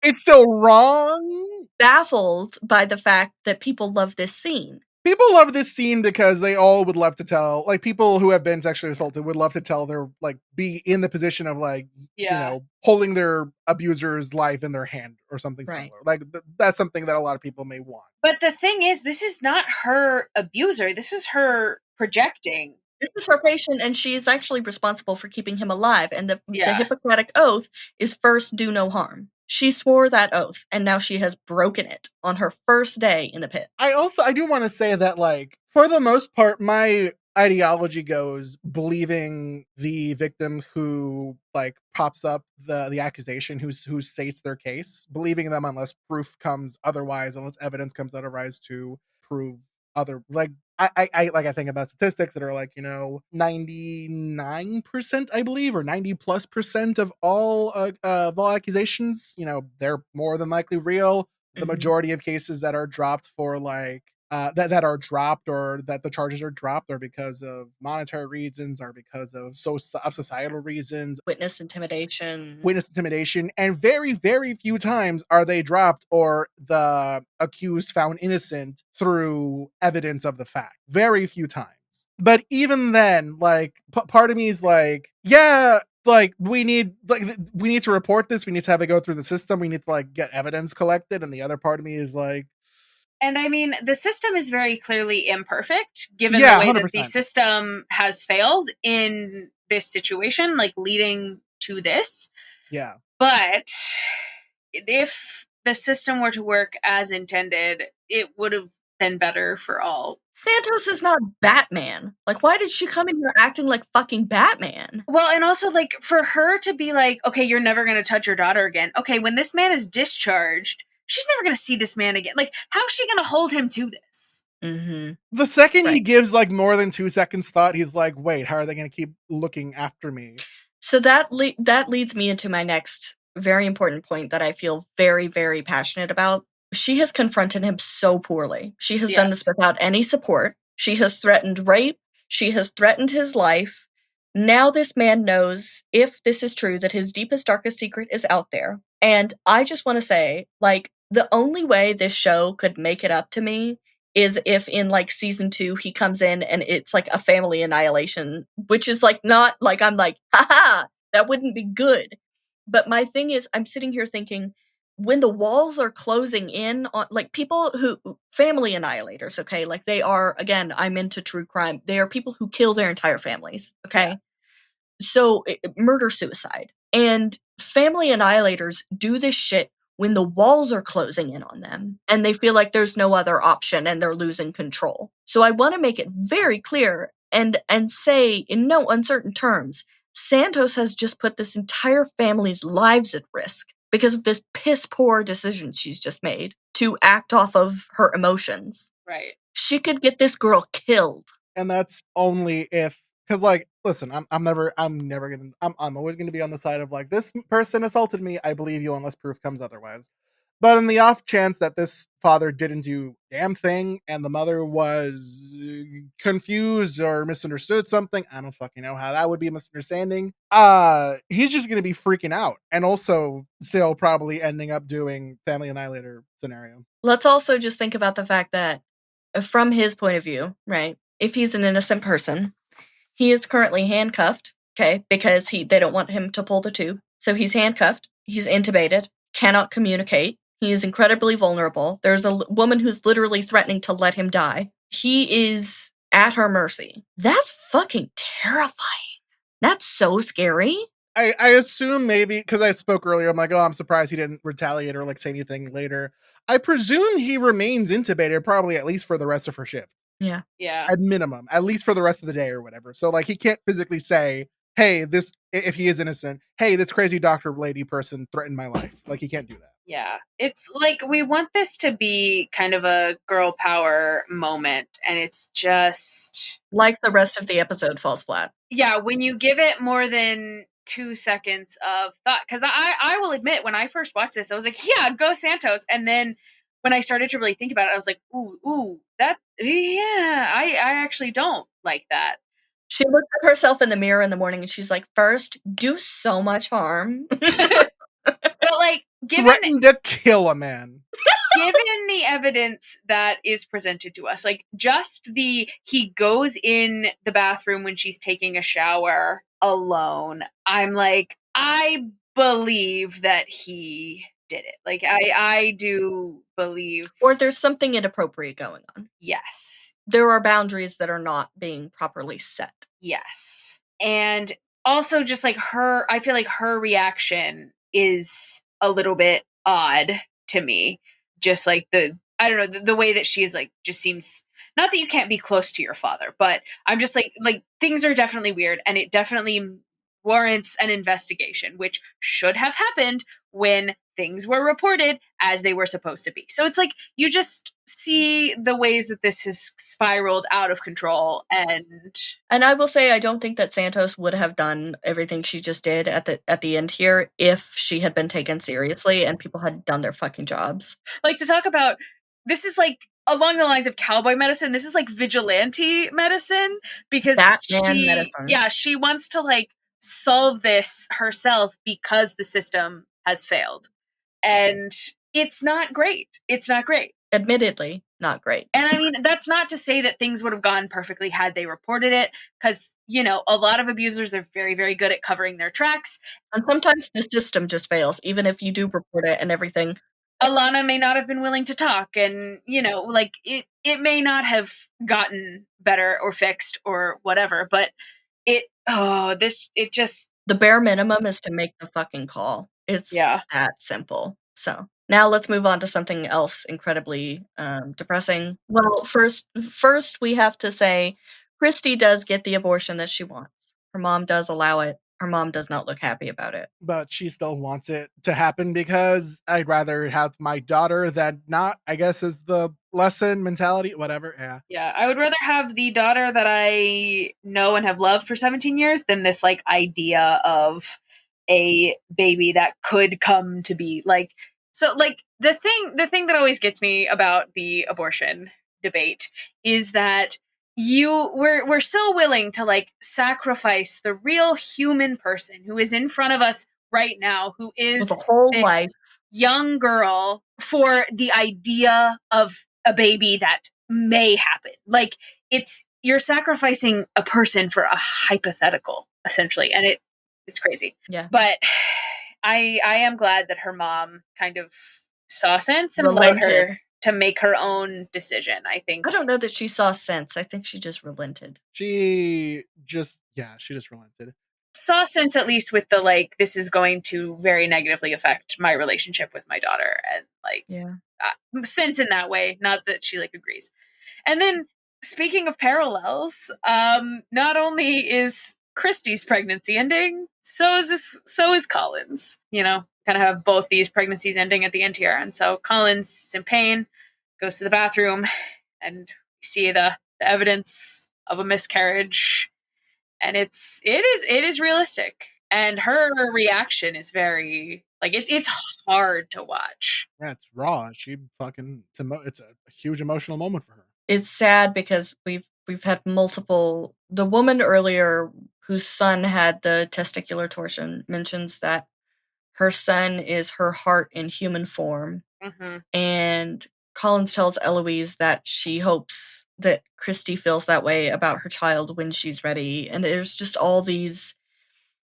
It's still wrong. Baffled by the fact that people love this scene. People love this scene because they all would love to tell, like people who have been sexually assaulted would love to tell their, like, be in the position of like, you know, holding their abuser's life in their hand or something similar. Like that's something that a lot of people may want. But the thing is, this is not her abuser. This is her projecting. This is her patient, and she is actually responsible for keeping him alive. And the Hippocratic Oath is first do no harm. She swore that oath, and now she has broken it on her first day in the pit. I do want to say that, like, for the most part, my ideology goes believing the victim who, like, pops up the accusation, who states their case, believing them unless proof comes otherwise, unless evidence comes otherwise to prove other, like, I think about statistics that are like, 99%, I believe, or 90+% of all accusations, they're more than likely real. The majority of cases that are dropped for like that are dropped, or that the charges are dropped, are because of monetary reasons, or because of societal reasons, Witness intimidation. And very, very few times are they dropped or the accused found innocent through evidence of the fact. Very few times. But even then, like, part of me is like, yeah, like, we need to report this. We need to have it go through the system. We need to, like, get evidence collected. And the other part of me is like, and I mean, the system is very clearly imperfect, given yeah, the way 100%. that the system has failed in this situation, like leading to this. Yeah. But if the system were to work as intended, it would have been better for all. Santos is not Batman. Like, why did she come in here acting like fucking Batman? Well, and also, like, for her to be like, okay, you're never going to touch your daughter again. Okay, when this man is discharged, she's never going to see this man again. Like, how's she going to hold him to this? The second he gives, like, more than 2 seconds thought, he's like, wait, how are they going to keep looking after me? So that leads me into my next very important point that I feel very, very passionate about. She has confronted him so poorly. She has done this without any support. She has threatened rape. She has threatened his life. Now this man knows, if this is true, that his deepest, darkest secret is out there. And I just want to say, like, the only way this show could make it up to me is if in, like, season 2 he comes in and it's like a family annihilation, which is, like, not like I'm like, haha, that wouldn't be good. But my thing is, I'm sitting here thinking, when the walls are closing in on, like, people who, family annihilators, okay, like, they are, again, I'm into true crime, they are people who kill their entire families, okay? Yeah. So murder, suicide, and family annihilators do this shit when the walls are closing in on them and they feel like there's no other option and they're losing control. So I want to make it very clear and say in no uncertain terms, Santos has just put this entire family's lives at risk because of this piss poor decision she's just made to act off of her emotions. Right. She could get this girl killed. And that's only if, because, like, listen, I'm always gonna be on the side of, like, this person assaulted me, I believe you unless proof comes otherwise. But in the off chance that this father didn't do damn thing and the mother was confused or misunderstood something, I don't fucking know how that would be a misunderstanding. He's just gonna be freaking out and also still probably ending up doing family annihilator scenario. Let's also just think about the fact that from his point of view, right? If he's an innocent person, he is currently handcuffed, okay, because they don't want him to pull the tube. So he's handcuffed, he's intubated, cannot communicate. He is incredibly vulnerable. There's a woman who's literally threatening to let him die. He is at her mercy. That's fucking terrifying. That's so scary. I assume maybe, because I spoke earlier, I'm like, oh, I'm surprised he didn't retaliate or, like, say anything later. I presume he remains intubated probably at least for the rest of her shift. Yeah. Yeah. At minimum, at least for the rest of the day or whatever. So, like, he can't physically say, hey, this, if he is innocent, hey, this crazy doctor lady person threatened my life. Like, he can't do that. Yeah. It's like, we want this to be kind of a girl power moment, and it's just, like, the rest of the episode falls flat. Yeah, when you give it more than 2 seconds of thought, because I will admit, when I first watched this, I was like, yeah, go Santos. And then when I started to really think about it, I was like, ooh, that, yeah, I actually don't like that. She looks at herself in the mirror in the morning and she's like, first, do so much harm. But, like, threatened to kill a man. Given the evidence that is presented to us, like, just he goes in the bathroom when she's taking a shower alone, I'm like, I believe that he did it. Like, I do believe. Or there's something inappropriate going on. Yes. There are boundaries that are not being properly set. Yes. And also, just like I feel like her reaction is a little bit odd to me. Just like I don't know, the way that she is, like, just seems, not that you can't be close to your father, but I'm just like things are definitely weird, and it definitely warrants an investigation, which should have happened when things were reported as they were supposed to be. So it's like you just see the ways that this has spiraled out of control. And I will say I don't think that Santos would have done everything she just did at the end here if she had been taken seriously and people had done their fucking jobs. Like, to talk about, this is like along the lines of cowboy medicine, this is like vigilante medicine, because Batman medicine. she wants to like solve this herself because the system has failed. And it's not great. It's not great. Admittedly, not great. And I mean, that's not to say that things would have gone perfectly had they reported it, because, you know, a lot of abusers are very, very good at covering their tracks. And sometimes the system just fails, even if you do report it and everything. Alana may not have been willing to talk, and, you know, like, it may not have gotten better or fixed or whatever, but the bare minimum is to make the fucking call. It's that simple. So now let's move on to something else incredibly depressing. Well, first we have to say Christy does get the abortion that she wants. Her mom does allow it. Her mom does not look happy about it. But she still wants it to happen because I'd rather have my daughter than not, I guess, is the lesson mentality, whatever. Yeah. Yeah, I would rather have the daughter that I know and have loved for 17 years than this like idea of a baby that could come to be. Like, so like the thing that always gets me about the abortion debate is that we're so willing to like sacrifice the real human person who is in front of us right now, who is the whole this life young girl, for the idea of a baby that may happen. Like, you're sacrificing a person for a hypothetical, essentially, and it's crazy. Yeah. But I am glad that her mom kind of saw sense and allowed her to make her own decision. I think. I don't know that she saw sense. I think she just relented. She just relented. Saw sense, at least, with the like, this is going to very negatively affect my relationship with my daughter, and like, sense in that way. Not that she like agrees. And then, speaking of parallels, not only is Christy's pregnancy ending, so is Colin's. You know, kind of have both these pregnancies ending at the end here. And so Colin's is in pain, goes to the bathroom, and we see the evidence of a miscarriage. And it is realistic. And her reaction is very, like, it's hard to watch. Yeah, it's raw. It's a huge emotional moment for her. It's sad because we've had multiple. The woman earlier whose son had the testicular torsion mentions that her son is her heart in human form. Mm-hmm. And Collins tells Eloise that she hopes that Christy feels that way about her child when she's ready. And there's just all these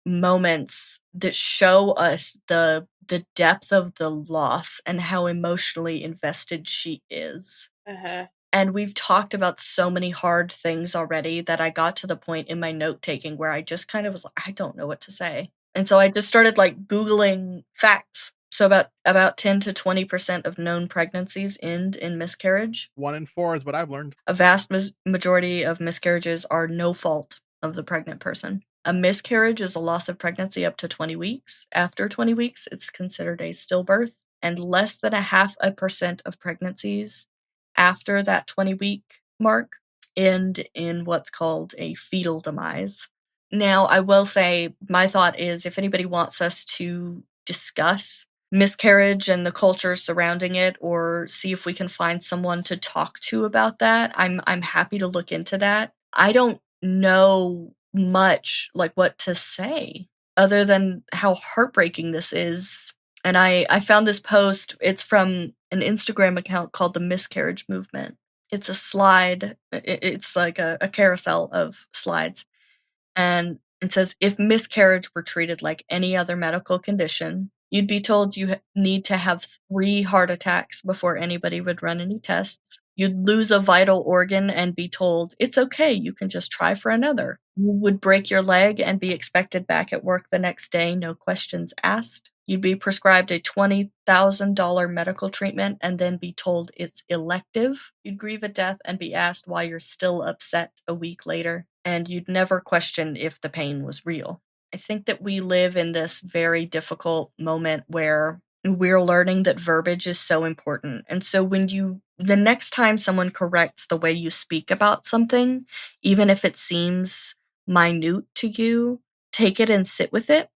moments that show us the depth of the loss and how emotionally invested she is. Uh-huh. And we've talked about so many hard things already that I got to the point in my note taking where I just kind of was like, I don't know what to say. And so I just started like Googling facts. So about 10 to 20% of known pregnancies end in miscarriage. 1 in 4 is what I've learned. A vast majority of miscarriages are no fault of the pregnant person. A miscarriage is a loss of pregnancy up to 20 weeks. After 20 weeks, it's considered a stillbirth. And less than 0.5% of pregnancies after that 20-week mark end in what's called a fetal demise. Now, I will say, my thought is if anybody wants us to discuss miscarriage and the culture surrounding it, or see if we can find someone to talk to about that, I'm happy to look into that. I don't know much like what to say other than how heartbreaking this is. And I found this post. It's from an Instagram account called the Miscarriage Movement. It's a slide. It's like a carousel of slides. And it says, if miscarriage were treated like any other medical condition, you'd be told you need to have 3 heart attacks before anybody would run any tests. You'd lose a vital organ and be told, it's okay, you can just try for another. You would break your leg and be expected back at work the next day, no questions asked. You'd be prescribed a $20,000 medical treatment and then be told it's elective. You'd grieve a death and be asked why you're still upset a week later. And you'd never question if the pain was real. I think that we live in this very difficult moment where we're learning that verbiage is so important. And so the next time someone corrects the way you speak about something, even if it seems minute to you, take it and sit with it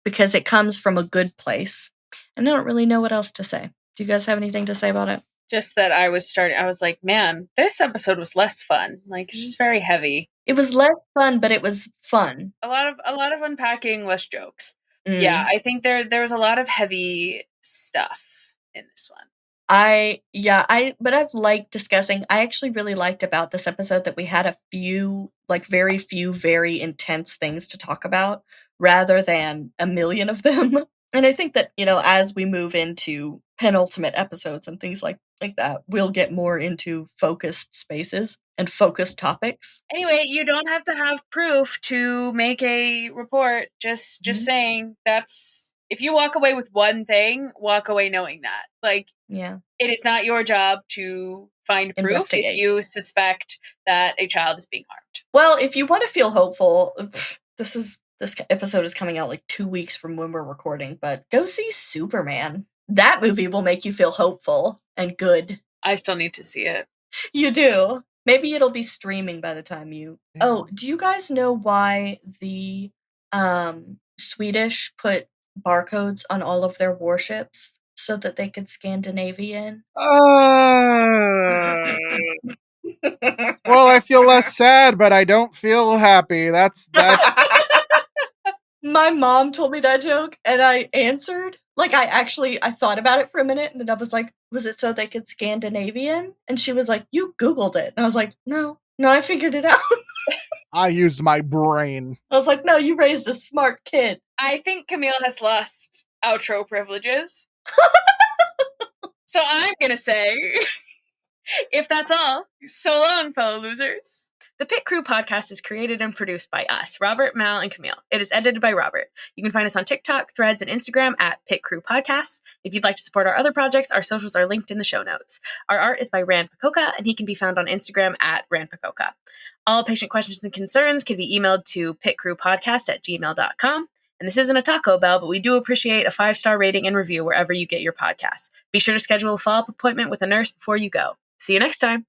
because it comes from a good place. And I don't really know what else to say. Do you guys have anything to say about it? Just that I was like, man, this episode was less fun. Like, it's just very heavy. It was less fun, but it was fun. A lot of unpacking, less jokes. Yeah, I think there was a lot of heavy stuff in this one. But I've liked discussing. I actually really liked about this episode that we had a few, like very few, very intense things to talk about rather than a million of them. And I think that, as we move into penultimate episodes and things like that, we'll get more into focused spaces and focused topics. Anyway, you don't have to have proof to make a report. Just saying that's, if you walk away with one thing, walk away knowing that. Like, yeah, it is not your job to find proof if you suspect that a child is being harmed. Well, if you want to feel hopeful, this episode is coming out like 2 weeks from when we're recording, but go see Superman. That movie will make you feel hopeful and good. I still need to see it. You do. Maybe it'll be streaming by the time you... Yeah. Oh, do you guys know why the Swedish put barcodes on all of their warships so that they could Scandinavian? Well, I feel less sad, but I don't feel happy. That's My mom told me that joke, and I answered. Like, I thought about it for a minute, and then I was like, was it so they could Scandinavian? And she was like, you Googled it. And I was like, no, I figured it out. I used my brain. I was like, no, you raised a smart kid. I think Camille has lost outro privileges. So I'm going to say, if that's all, so long, fellow losers. The Pit Crew podcast is created and produced by us, Robert, Mal, and Camille. It is edited by Robert. You can find us on TikTok, Threads, and Instagram at Pit Crew Podcasts. If you'd like to support our other projects, our socials are linked in the show notes. Our art is by Rand Pacoca, and he can be found on Instagram at Rand Pacoca. All patient questions and concerns can be emailed to pitcrewpodcast@gmail.com. And this isn't a Taco Bell, but we do appreciate a 5-star rating and review wherever you get your podcasts. Be sure to schedule a follow-up appointment with a nurse before you go. See you next time.